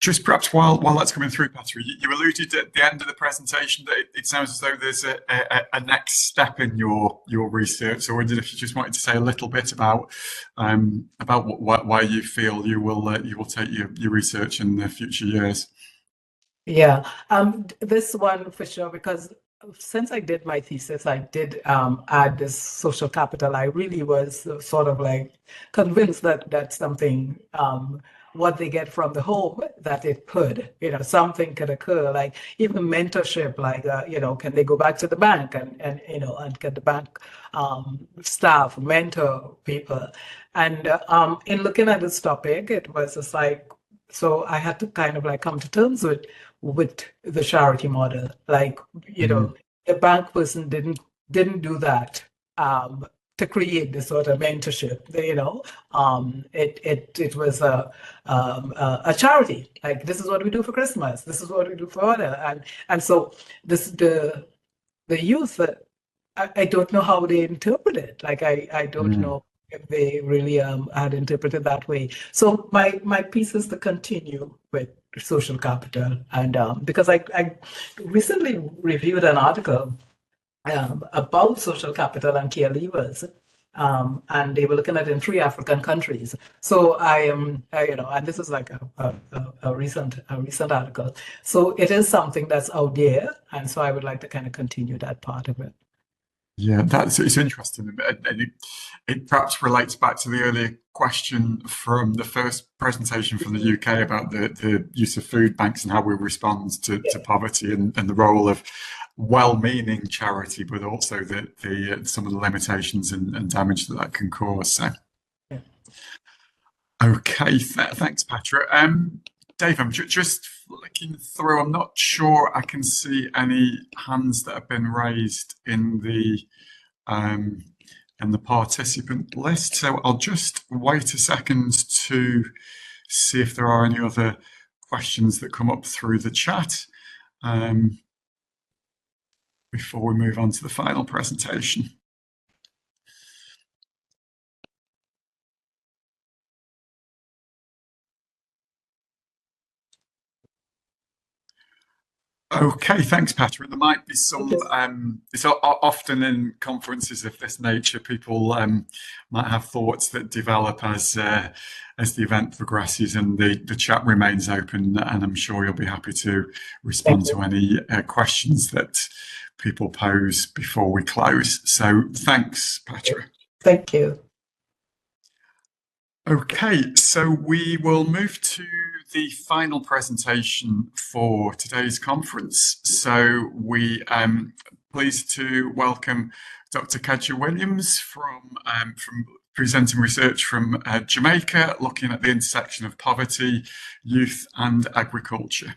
Just perhaps while that's coming through, Petra, you alluded at the end of the presentation that it sounds as though there's a next step in your research. So I wondered if you just wanted to say a little bit about why you feel you will take your research in the future years. Yeah, this one for sure, because since I did my thesis, I did add this social capital. I really was sort of like convinced that that's something, what they get from the home, that it could, something could occur, like even mentorship, like, can they go back to the bank and can the bank staff mentor people? And in looking at this topic, it was just like, so I had to kind of like come to terms with the charity model. Like, the bank person didn't do that to create this sort of mentorship. It was a charity. Like, this is what we do for Christmas. This is what we do for other. And so the youth, I don't know how they interpret it. Like, I don't know if they really had interpreted that way. So my piece is to continue with social capital, and because I recently reviewed an article about social capital and care levers, and they were looking at it in 3 African countries. So I am, and this is like a recent article. So it is something that's out there, and so I would like to kind of continue that part of it. Yeah, it's interesting, and it perhaps relates back to the earlier question from the first presentation from the UK about the use of food banks and how we respond to poverty and the role of well-meaning charity, but also the some of the limitations and damage that can cause. So, yeah. Okay, thanks, Petra. Dave, I'm just flicking through. I'm not sure I can see any hands that have been raised in the participant list. So I'll just wait a second to see if there are any other questions that come up through the chat before we move on to the final presentation. Okay, thanks, Petra. There might be some. It's often in conferences of this nature, people might have thoughts that develop as the event progresses, and the chat remains open. And I'm sure you'll be happy to respond to any questions that people pose before we close. So, thanks, Petra. Thank you. Okay, so we will move to the final presentation for today's conference. So we pleased to welcome Dr. Kedja Williams from presenting research from Jamaica, looking at the intersection of poverty, youth and agriculture.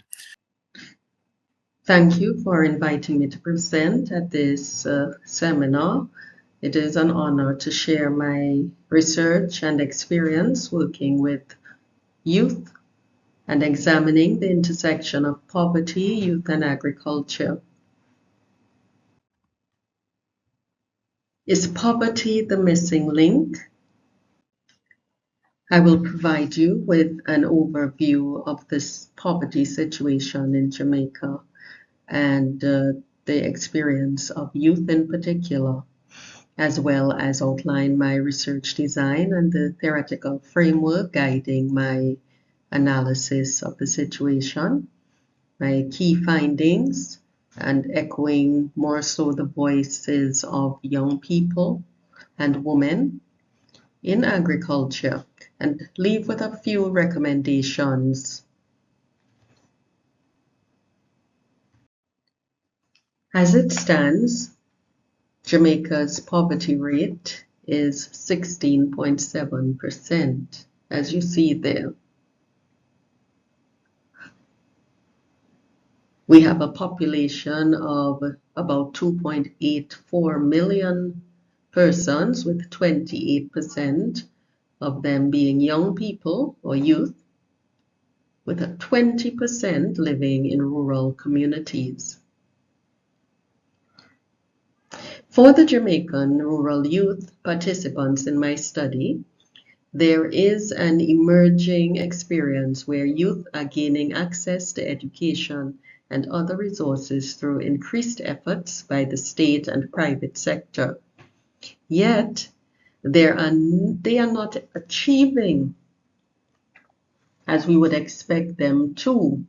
Thank you for inviting me to present at this seminar. It is an honor to share my research and experience working with youth and examining the intersection of poverty, youth, and agriculture. Is poverty the missing link? I will provide you with an overview of this poverty situation in Jamaica and the experience of youth in particular, as well as outline my research design and the theoretical framework guiding my analysis of the situation, my key findings, and echoing more so the voices of young people and women in agriculture, and leave with a few recommendations. As it stands, Jamaica's poverty rate is 16.7%, as you see there. We have a population of about 2.84 million persons, with 28% of them being young people or youth, with a 20% living in rural communities. For the Jamaican rural youth participants in my study, there is an emerging experience where youth are gaining access to education and other resources through increased efforts by the state and private sector. Yet, they are not achieving as we would expect them to,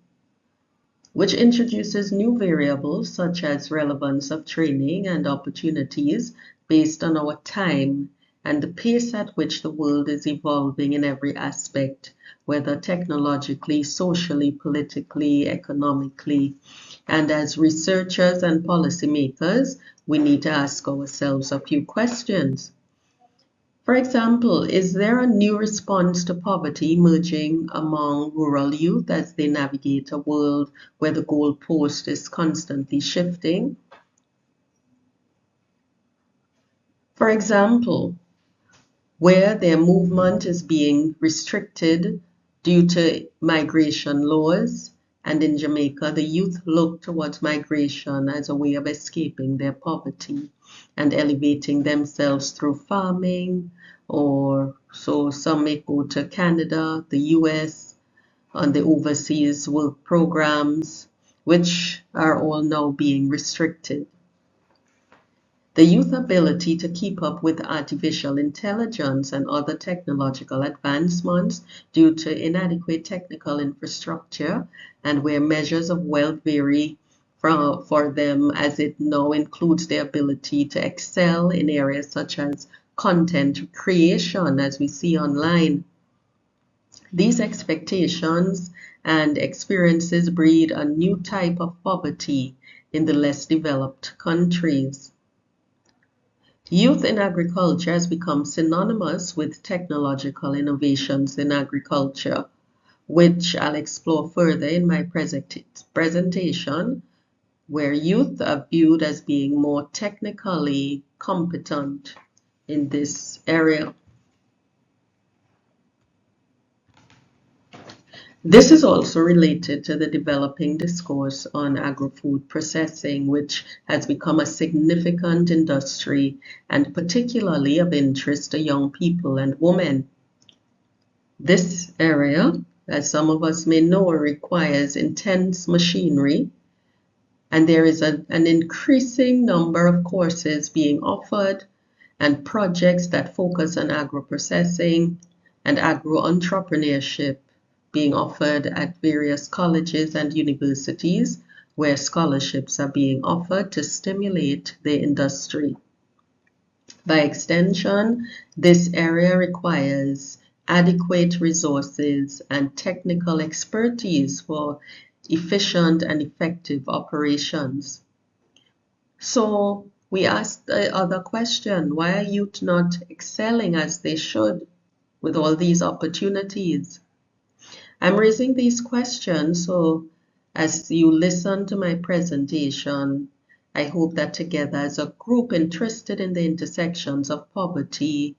which introduces new variables such as relevance of training and opportunities based on our time and the pace at which the world is evolving in every aspect, whether technologically, socially, politically, economically. And as researchers and policymakers, we need to ask ourselves a few questions. For example, is there a new response to poverty emerging among rural youth as they navigate a world where the goalpost is constantly shifting? For example, where their movement is being restricted due to migration laws, and in Jamaica, the youth look towards migration as a way of escaping their poverty and elevating themselves through farming, or so some may go to Canada, the US, on the overseas work programs, which are all now being restricted. The youth ability to keep up with artificial intelligence and other technological advancements due to inadequate technical infrastructure, and where measures of wealth vary for them, as it now includes their ability to excel in areas such as content creation, as we see online. These expectations and experiences breed a new type of poverty in the less developed countries. Youth in agriculture has become synonymous with technological innovations in agriculture, which I'll explore further in my presentation, where youth are viewed as being more technically competent in this area. This is also related to the developing discourse on agri-food processing, which has become a significant industry and particularly of interest to young people and women. This area, as some of us may know, requires intense machinery, and there is an increasing number of courses being offered and projects that focus on agro-processing and agro-entrepreneurship being offered at various colleges and universities, where scholarships are being offered to stimulate the industry. By extension, this area requires adequate resources and technical expertise for efficient and effective operations. So we ask the other question, why are youth not excelling as they should with all these opportunities? I'm raising these questions so as you listen to my presentation, I hope that together as a group interested in the intersections of poverty,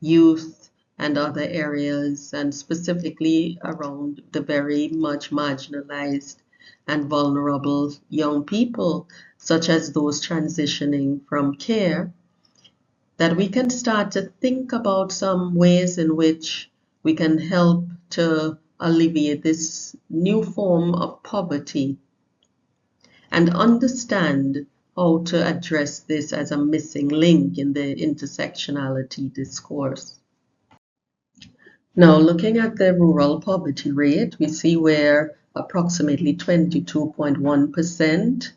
youth, and other areas, and specifically around the very much marginalized and vulnerable young people, such as those transitioning from care, that we can start to think about some ways in which we can help to alleviate this new form of poverty and understand how to address this as a missing link in the intersectionality discourse. Now, looking at the rural poverty rate, we see where approximately 22.1%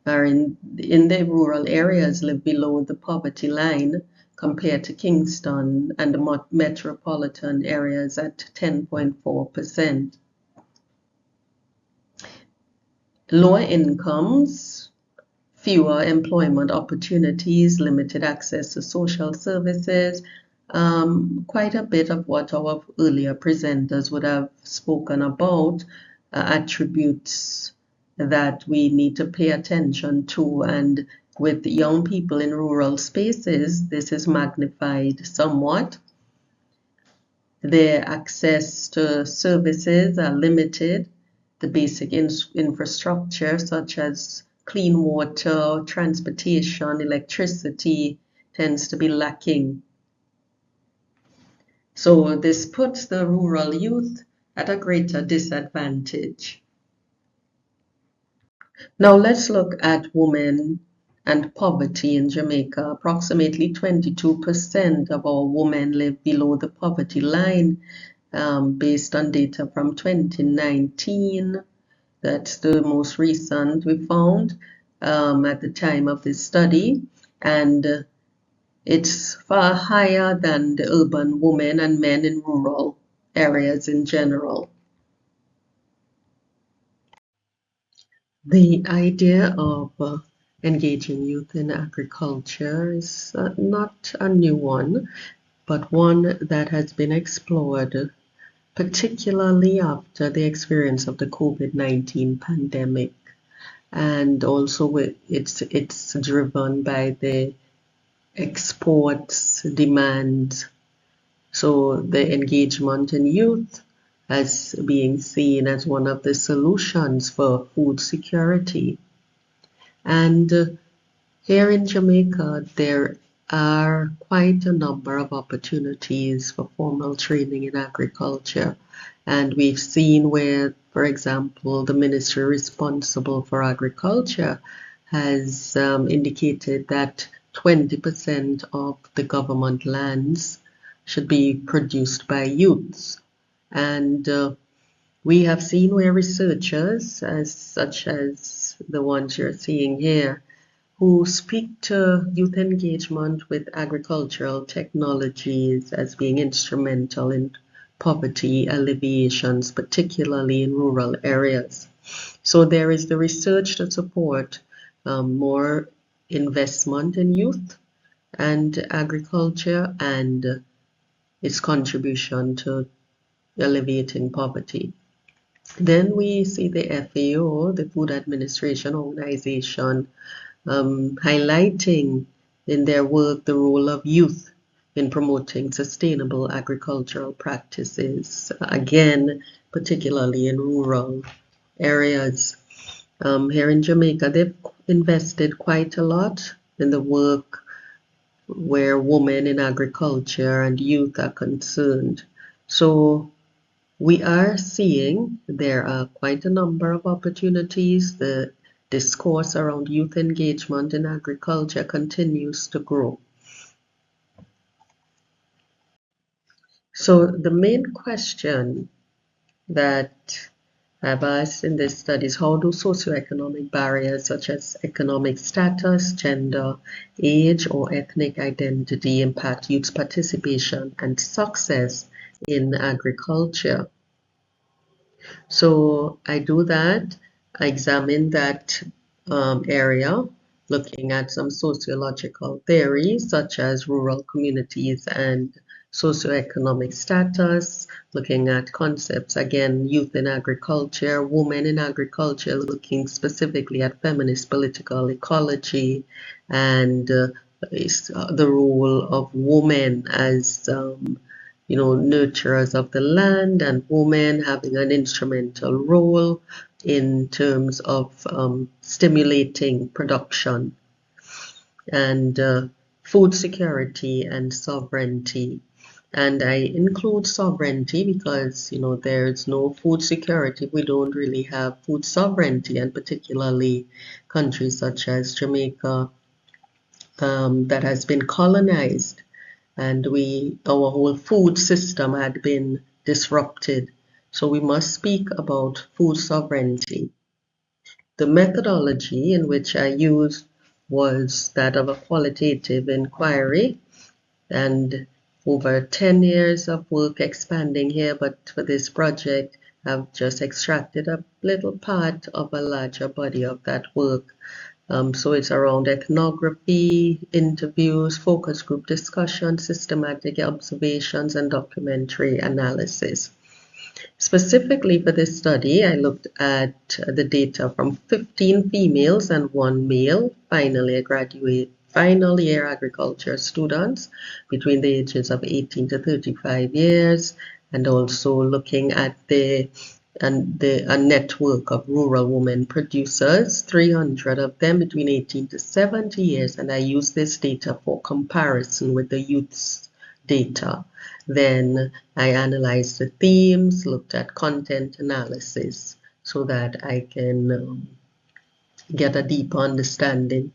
are in the rural areas live below the poverty line, compared to Kingston and the metropolitan areas at 10.4%. Lower incomes, fewer employment opportunities, limited access to social services, quite a bit of what our earlier presenters would have spoken about, attributes that we need to pay attention to. And with young people in rural spaces, this is magnified somewhat. Their access to services are limited. The basic infrastructure, such as clean water, transportation, electricity, tends to be lacking. So this puts the rural youth at a greater disadvantage. Now let's look at women and poverty in Jamaica. Approximately 22% of our women live below the poverty line, based on data from 2019. That's the most recent we found at the time of this study. And it's far higher than the urban women and men in rural areas in general. The idea of engaging youth in agriculture is not a new one, but one that has been explored, particularly after the experience of the COVID-19 pandemic. And also it's driven by the exports demand. So the engagement in youth as being seen as one of the solutions for food security. And here in Jamaica, there are quite a number of opportunities for formal training in agriculture. And we've seen where, for example, the ministry responsible for agriculture has indicated that 20% of the government lands should be produced by youths. And we have seen where researchers, such as the ones you're seeing here, who speak to youth engagement with agricultural technologies as being instrumental in poverty alleviations, particularly in rural areas. So there is the research to support more investment in youth and agriculture and its contribution to alleviating poverty. Then we see the FAO, the Food Administration Organization, highlighting in their work the role of youth in promoting sustainable agricultural practices, again, particularly in rural areas. Here in Jamaica, they've invested quite a lot in the work where women in agriculture and youth are concerned. So we are seeing there are quite a number of opportunities. The discourse around youth engagement in agriculture continues to grow. So the main question that I've asked in this study is, how do socioeconomic barriers such as economic status, gender, age, or ethnic identity impact youth participation and success in agriculture? So I do that. I examine that area, looking at some sociological theories such as rural communities and socioeconomic status, looking at concepts, again, youth in agriculture, women in agriculture, looking specifically at feminist political ecology and the role of women as nurturers of the land, and women having an instrumental role in terms of stimulating production and food security and sovereignty. And I include sovereignty because, there's no food security. We don't really have food sovereignty, and particularly countries such as Jamaica that has been colonized, and our whole food system had been disrupted. So we must speak about food sovereignty. The methodology in which I used was that of a qualitative inquiry, and over 10 years of work expanding here, but for this project, I've just extracted a little part of a larger body of that work. So it's around ethnography, interviews, focus group discussion, systematic observations, and documentary analysis. Specifically for this study, I looked at the data from 15 females and 1 male final year agriculture students between the ages of 18 to 35 years, and also looking at a network of rural women producers, 300 of them between 18 to 70 years, and I use this data for comparison with the youth's data. Then I analyzed the themes, looked at content analysis so that I can get a deeper understanding.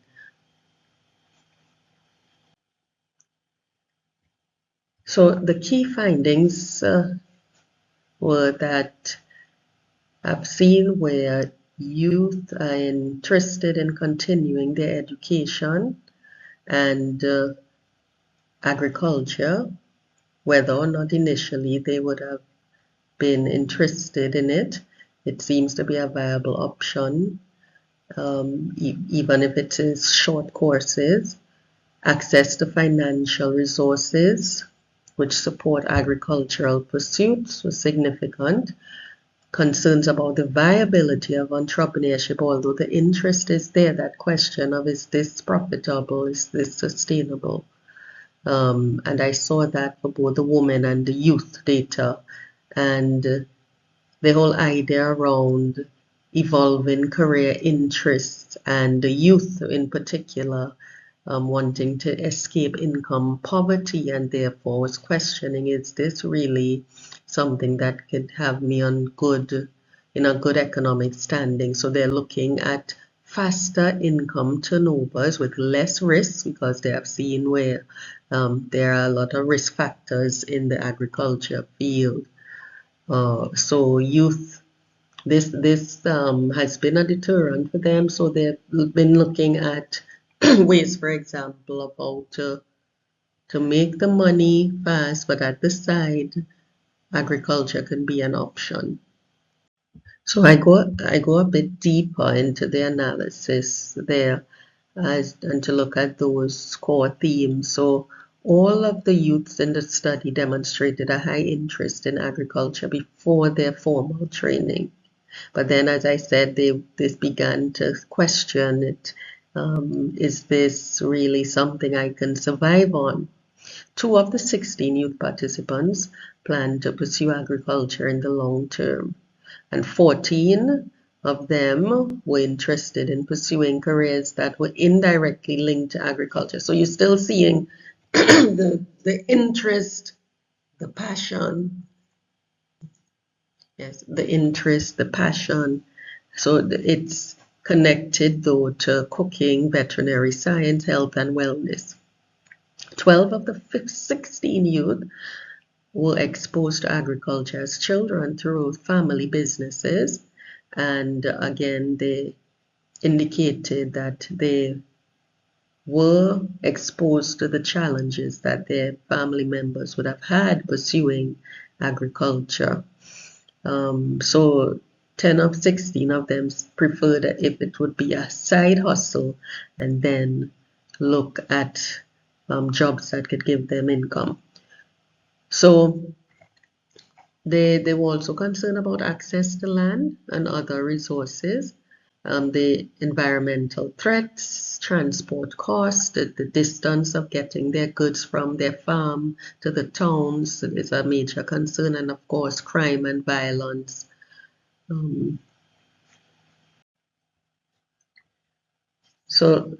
So the key findings were that I've seen where youth are interested in continuing their education and agriculture, whether or not initially they would have been interested in it. It seems to be a viable option, even if it is short courses. Access to financial resources which support agricultural pursuits was significant. Concerns about the viability of entrepreneurship, although the interest is there, that question of is this profitable, is this sustainable? And I saw that for both the women and the youth data, and the whole idea around evolving career interests and the youth in particular wanting to escape income poverty, and therefore was questioning, is this really something that could have me on in a good economic standing? So they're looking at faster income turnovers with less risk, because they have seen where there are a lot of risk factors in the agriculture field. So youth, this has been a deterrent for them. So they've been looking at ways, for example, of how to make the money fast, but at the side, agriculture can be an option. So I go a bit deeper into the analysis there and to look at those core themes. So all of the youths in the study demonstrated a high interest in agriculture before their formal training. But then, as I said, they began to question it. Is this really something I can survive on? 2 of the 16 youth participants planned to pursue agriculture in the long term, and 14 of them were interested in pursuing careers that were indirectly linked to agriculture. So you're still seeing the interest, the passion, yes, the interest, the passion. So it's connected though to cooking, veterinary science, health and wellness. 12 of the 16 youth were exposed to agriculture as children through family businesses. And again, they indicated that they were exposed to the challenges that their family members would have had pursuing agriculture. So 10 of 16 of them preferred if it would be a side hustle and then look at jobs that could give them income. So they were also concerned about access to land and other resources, the environmental threats, transport costs, the distance of getting their goods from their farm to the towns is a major concern, and of course crime and violence. So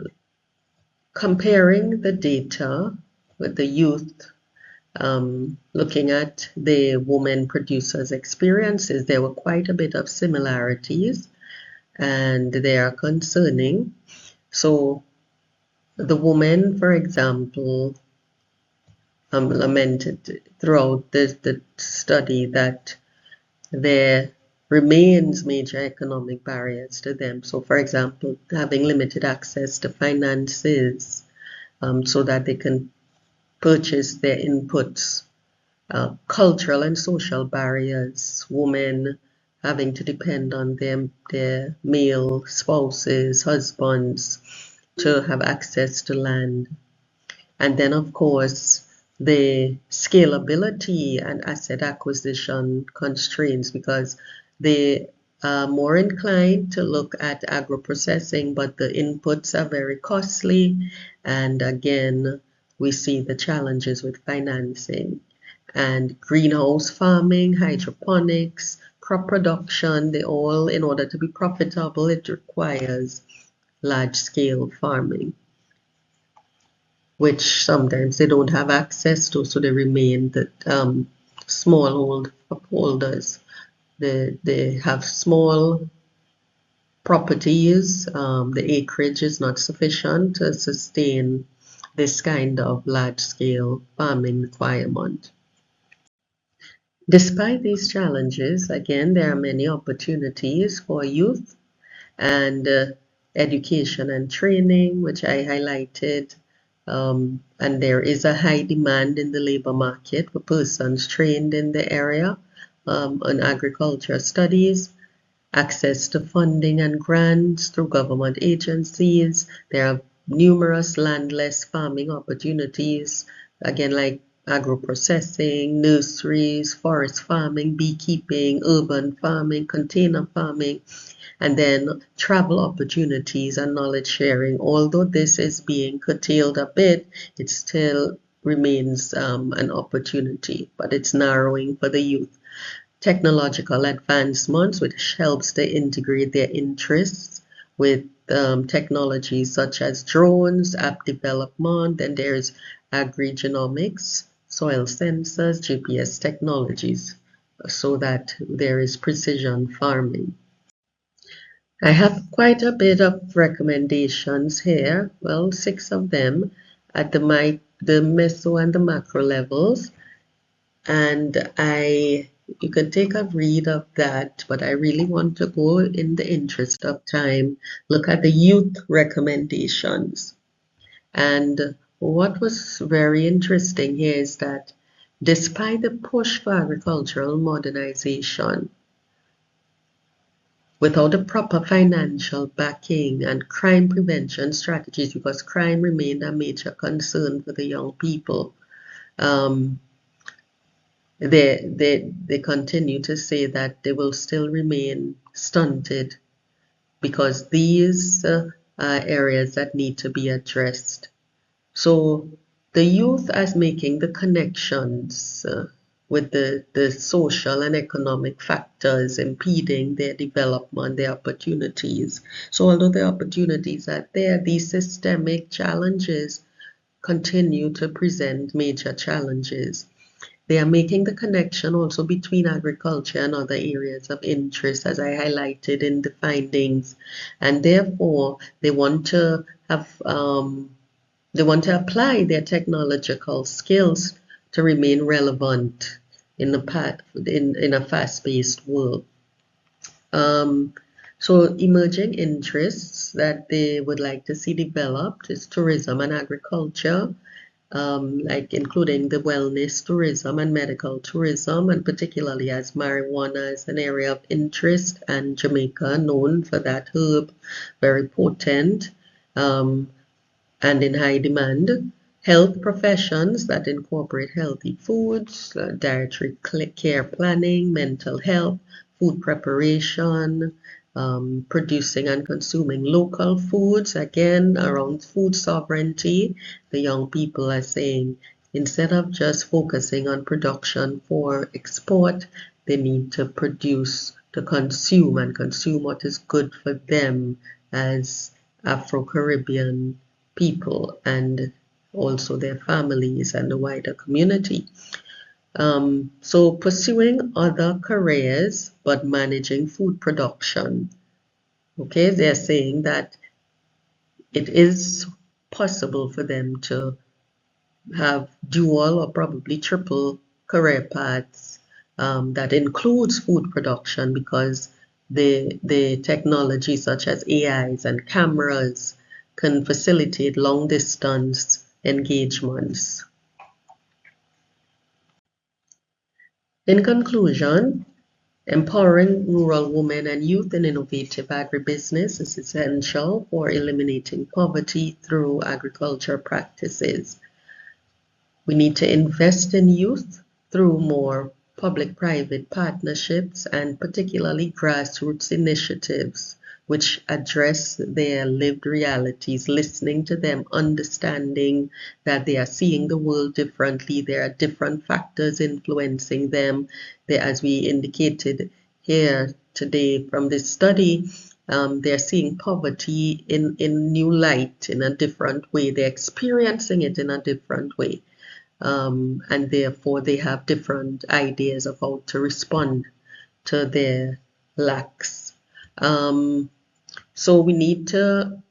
comparing the data with the youth, looking at the women producers' experiences, there were quite a bit of similarities, and they are concerning. So the women, for example, lamented throughout the study that there remains major economic barriers to them. So, for example, having limited access to finances so that they can purchase their inputs, cultural and social barriers, women having to depend on their male spouses, husbands to have access to land. And then, of course, the scalability and asset acquisition constraints, because they are more inclined to look at agro-processing, but the inputs are very costly. And again, we see the challenges with financing. And greenhouse farming, hydroponics, crop production, they all, in order to be profitable, it requires large-scale farming. which sometimes they don't have access to, so they remain the smallhold upholders. They have small properties. The acreage is not sufficient to sustain this kind of large-scale farming requirement. Despite these challenges, again, there are many opportunities for youth and education and training, which I highlighted. And there is a high demand in the labor market for persons trained in the area on agriculture studies, access to funding and grants through government agencies. There are numerous landless farming opportunities, again, like agro-processing, nurseries, forest farming, beekeeping, urban farming, container farming, and then travel opportunities and knowledge sharing. Although this is being curtailed a bit, it still remains an opportunity, but it's narrowing for the youth. Technological advancements, which helps to integrate their interests with technologies such as drones, app development, then there's agri-genomics, soil sensors, GPS technologies, so that there is precision farming. I have quite a bit of recommendations here, well, 6 of them at the meso and the macro levels, and you can take a read of that, but I really want to go, in the interest of time, look at the youth recommendations. And what was very interesting here is that despite the push for agricultural modernization, without a proper financial backing and crime prevention strategies, because crime remained a major concern for the young people, they continue to say that they will still remain stunted because these are areas that need to be addressed. So the youth as making the connections with the social and economic factors impeding their development, their opportunities. So although the opportunities are there, these systemic challenges continue to present major challenges. They are making the connection also between agriculture and other areas of interest, as I highlighted in the findings, and therefore they want to apply their technological skills to remain relevant in a fast-paced world. So emerging interests that they would like to see developed is tourism and agriculture, like including the wellness tourism and medical tourism, and particularly as marijuana is an area of interest, and Jamaica known for that herb, very potent and in high demand. Health professions that incorporate healthy foods, dietary care planning, mental health, food preparation, producing and consuming local foods. Again, around food sovereignty, the young people are saying instead of just focusing on production for export, they need to produce to consume and consume what is good for them as Afro-Caribbean people and also their families and the wider community. So pursuing other careers but managing food production. Okay, they're saying that it is possible for them to have dual or probably triple career paths that includes food production, because the technology such as AIs and cameras can facilitate long distance engagements. In conclusion, empowering rural women and youth in innovative agribusiness is essential for eliminating poverty through agriculture practices. We need to invest in youth through more public-private partnerships and particularly grassroots initiatives which address their lived realities, listening to them, understanding that they are seeing the world differently. There are different factors influencing them. As we indicated here today from this study, they're seeing poverty in new light, in a different way. They're experiencing it in a different way. And therefore they have different ideas of how to respond to their lacks. So we need to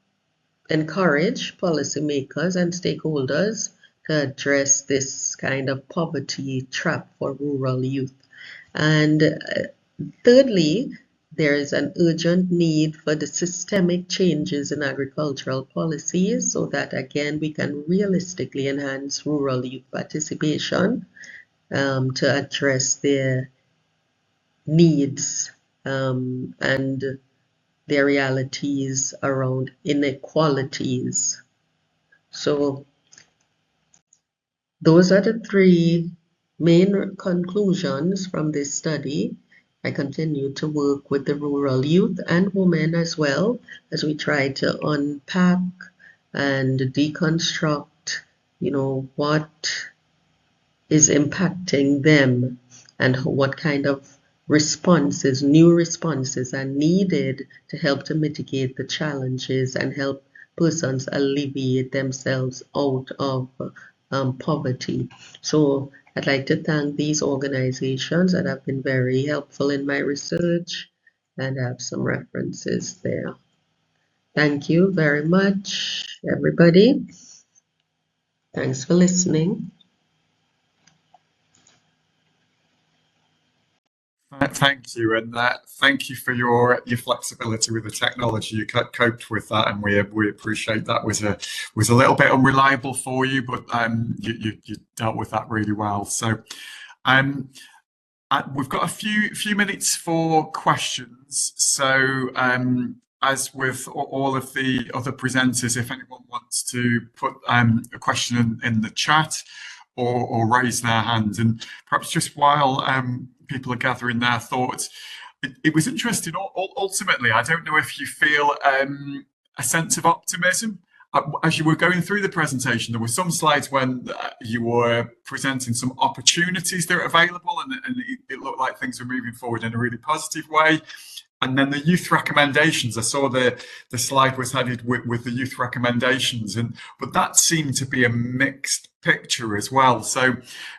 encourage policymakers and stakeholders to address this kind of poverty trap for rural youth. And thirdly, there is an urgent need for the systemic changes in agricultural policies so that, again, we can realistically enhance rural youth participation to address their needs and their realities around inequalities. So those are the three main conclusions from this study. I continue to work with the rural youth and women as well as we try to unpack and deconstruct, what is impacting them and what kind of new responses are needed to help to mitigate the challenges and help persons alleviate themselves out of poverty. So I'd like to thank these organizations that have been very helpful in my research, and I have some references there. Thank you very much, everybody. Thanks for listening. Thank you, and thank you for your flexibility with the technology. You coped with that, and we appreciate that. Was a little bit unreliable for you, but you dealt with that really well. So, we've got a few minutes for questions. So, as with all of the other presenters, if anyone wants to put a question in the chat or raise their hand, and perhaps just while people are gathering their thoughts, it was interesting. Ultimately, I don't know if you feel a sense of optimism. As you were going through the presentation, there were some slides when you were presenting some opportunities that are available, and it looked like things were moving forward in a really positive way. And then the youth recommendations, I saw the slide was headed with the youth recommendations, but that seemed to be a mixed picture as well. So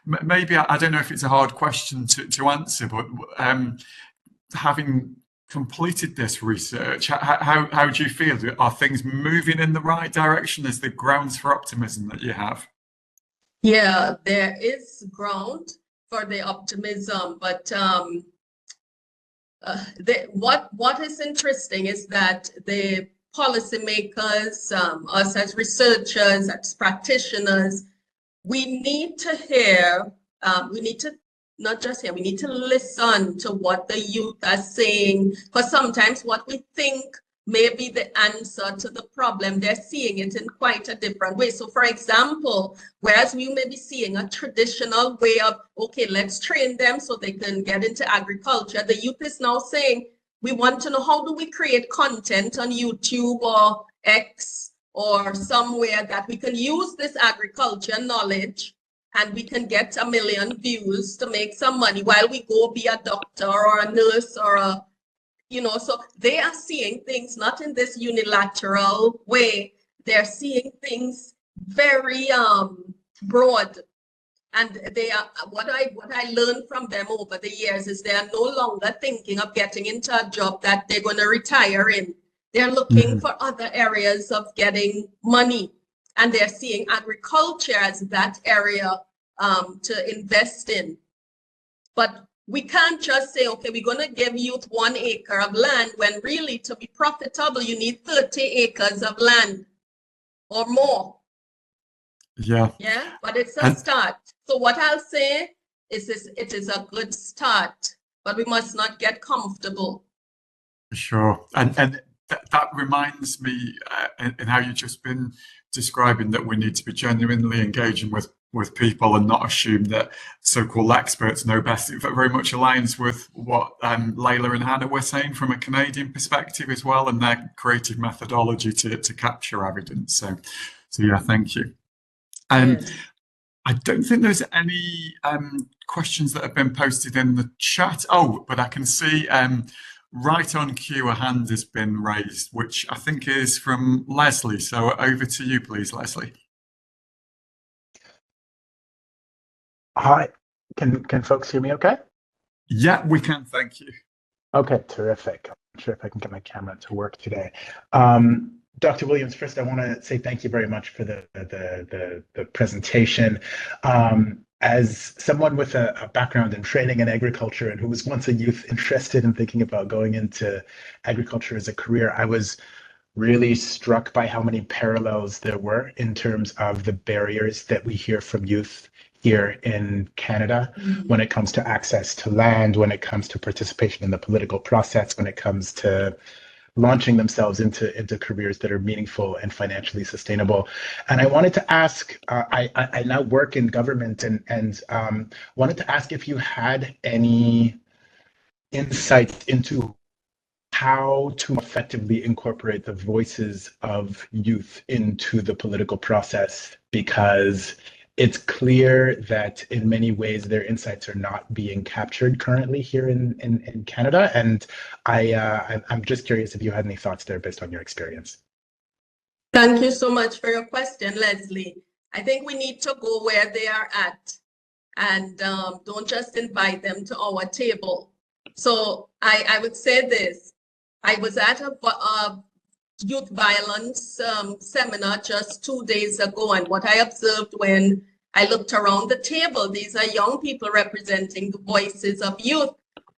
maybe, I don't know if it's a hard question to answer, but having completed this research, how do you feel? Are things moving in the right direction? Is there grounds for optimism that you have? Yeah, there is ground for the optimism, but what is interesting is that the policymakers, us as researchers, as practitioners, we need to hear, we need to not just hear, we need to listen to what the youth are saying, because sometimes what we think may be the answer to the problem, they're seeing it in quite a different way. So for example, whereas we may be seeing a traditional way of, okay, let's train them so they can get into agriculture, the youth is now saying, we want to know, how do we create content on YouTube or X or somewhere that we can use this agriculture knowledge and we can get 1 million views to make some money while we go be a doctor or a nurse or a, so they are seeing things not in this unilateral way. They're seeing things very broad. And they are, what I learned from them over the years is they are no longer thinking of getting into a job that they're going to retire in. They're looking for other areas of getting money. And they're seeing agriculture as that area to invest in. But we can't just say, okay, we're going to give youth 1 acre of land, when really to be profitable, you need 30 acres of land or more. Yeah. Yeah, but it's a start. So what I'll say is it is a good start, but we must not get comfortable. Sure. And that reminds me in how you've just been describing that we need to be genuinely engaging with people and not assume that so-called experts know best. It very much aligns with what Layla and Hannah were saying from a Canadian perspective as well, and their creative methodology to capture evidence. So yeah, thank you. I don't think there's any questions that have been posted in the chat. Oh, but I can see right on cue, a hand has been raised, which I think is from Leslie. So over to you, please, Leslie. Hi, can folks hear me okay? Yeah, we can, thank you. Okay, terrific. I'm not sure if I can get my camera to work today. Dr. Williams, first I want to say thank you very much for the presentation. As someone with a background in training in agriculture and who was once a youth interested in thinking about going into agriculture as a career, I was really struck by how many parallels there were in terms of the barriers that we hear from youth here in Canada when it comes to access to land, when it comes to participation in the political process, when it comes to launching themselves into careers that are meaningful and financially sustainable. And I wanted to ask, I now work in government and wanted to ask if you had any insights into how to effectively incorporate the voices of youth into the political process, because it's clear that in many ways their insights are not being captured currently here in Canada. And I'm just curious if you had any thoughts there based on your experience. Thank you so much for your question, Leslie. I think we need to go where they are at and don't just invite them to our table. So I would say this. I was at a youth violence seminar just 2 days ago, and what I observed when I looked around the table, these are young people representing the voices of youth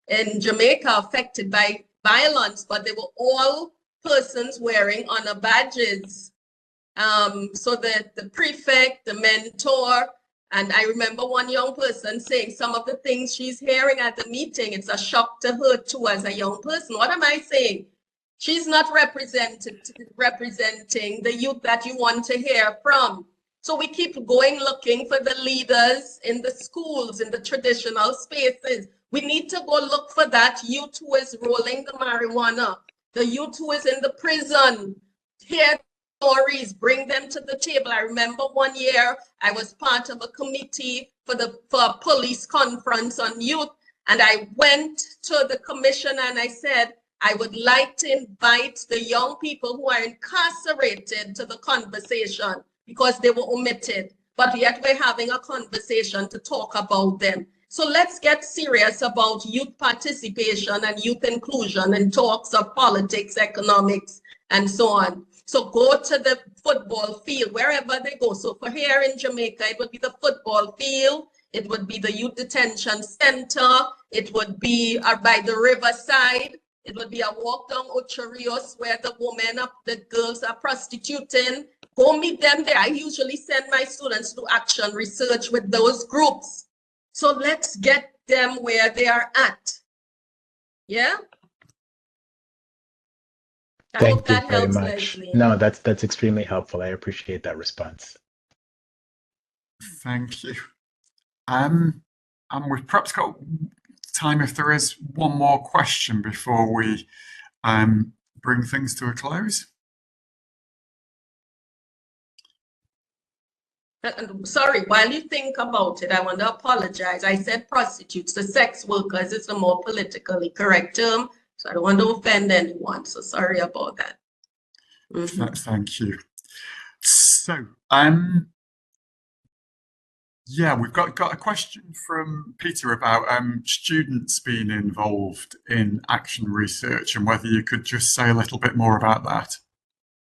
in Jamaica affected by violence, but they were all persons wearing honor badges. So the prefect, the mentor, and I remember one young person saying some of the things she's hearing at the meeting, it's a shock to her too as a young person. What am I saying? She's not representing the youth that you want to hear from. So we keep going looking for the leaders in the schools, in the traditional spaces. We need to go look for that youth who is rolling the marijuana, the youth who is in the prison. Hear stories, bring them to the table. I remember one year I was part of a committee for a police conference on youth, and I went to the commission and I said, I would like to invite the young people who are incarcerated to the conversation because they were omitted, but yet we're having a conversation to talk about them. So let's get serious about youth participation and youth inclusion and talks of politics, economics, and so on. So go to the football field, wherever they go. So for here in Jamaica, it would be the football field, it would be the youth detention center, it would be by the riverside, it would be a walk down Ocho Rios where the girls are prostituting. Go meet them there. I usually send my students to action research with those groups. So let's get them where they are at. Yeah? Thank you very much. Leslie. No, that's extremely helpful. I appreciate that response. Thank you. And we've perhaps got time if there is one more question before we bring things to a close. Sorry, while you think about it, I want to apologize. I said prostitutes. The sex workers is a more politically correct term, so I don't want to offend anyone. So sorry about that. Thank you. So, yeah, we've got a question from Peter about students being involved in action research and whether you could just say a little bit more about that.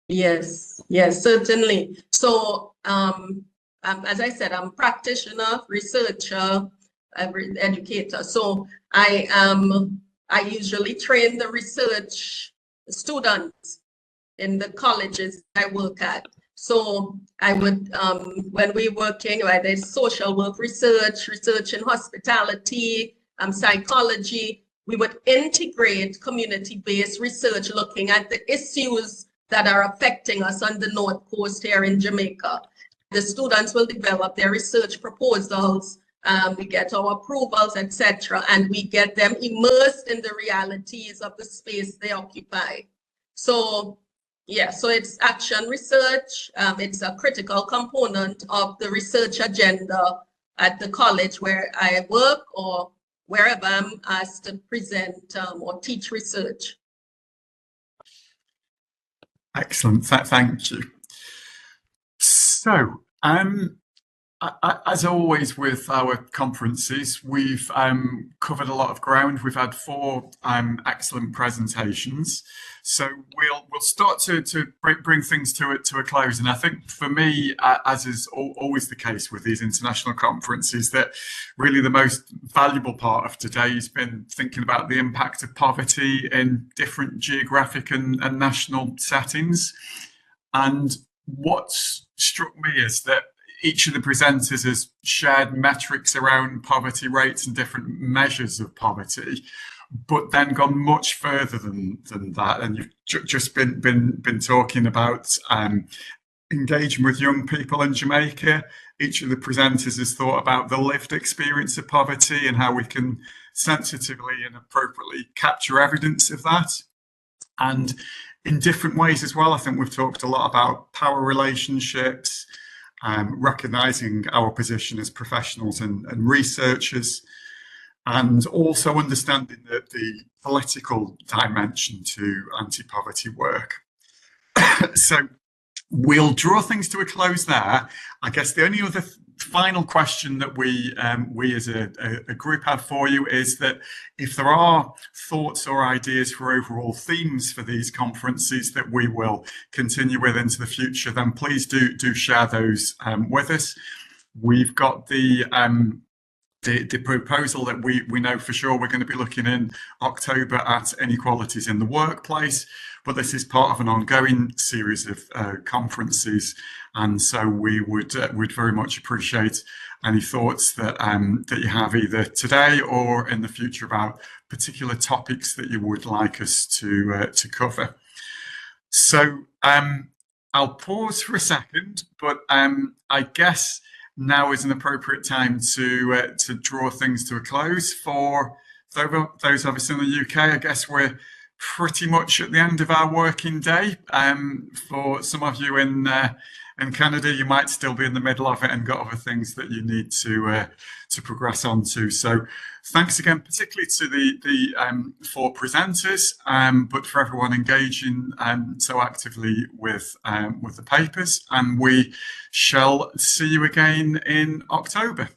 Yes, certainly. So, as I said, I'm a practitioner, researcher, educator. So I usually train the research students in the colleges I work at. So I would, when we're working, there's social work research in hospitality, psychology, we would integrate community-based research looking at the issues that are affecting us on the North Coast here in Jamaica. The students will develop their research proposals, we get our approvals, etc., and we get them immersed in the realities of the space they occupy. So, yeah, so it's action research. It's a critical component of the research agenda at the college where I work or wherever I'm asked to present or teach research. Excellent, thank you. So, as always with our conferences, we've covered a lot of ground. We've had 4 excellent presentations. So we'll start to bring things to a close. And I think for me, as is always the case with these international conferences, that really the most valuable part of today has been thinking about the impact of poverty in different geographic and national settings. And what's struck me is that each of the presenters has shared metrics around poverty rates and different measures of poverty, but then gone much further than that. And you've just been talking about engaging with young people in Jamaica. Each of the presenters has thought about the lived experience of poverty and how we can sensitively and appropriately capture evidence of that. And in different ways as well, I think we've talked a lot about power relationships, recognizing our position as professionals and researchers, and also understanding the political dimension to anti-poverty work. So we'll draw things to a close there. I guess the only other final question that we as a group have for you is that if there are thoughts or ideas for overall themes for these conferences that we will continue with into the future, then please do share those with us. We've got the proposal that we know for sure we're going to be looking in October at inequalities in the workplace, but this is part of an ongoing series of conferences, and so we would very much appreciate any thoughts that that you have either today or in the future about particular topics that you would like us to cover. So I'll pause for a second, but I guess now is an appropriate time to draw things to a close. For those of us in the UK, I guess we're pretty much at the end of our working day. For some of you in Canada, you might still be in the middle of it and got other things that you need to progress on to. So thanks again, particularly to the 4 presenters, but for everyone engaging so actively with the papers. And we shall see you again in October.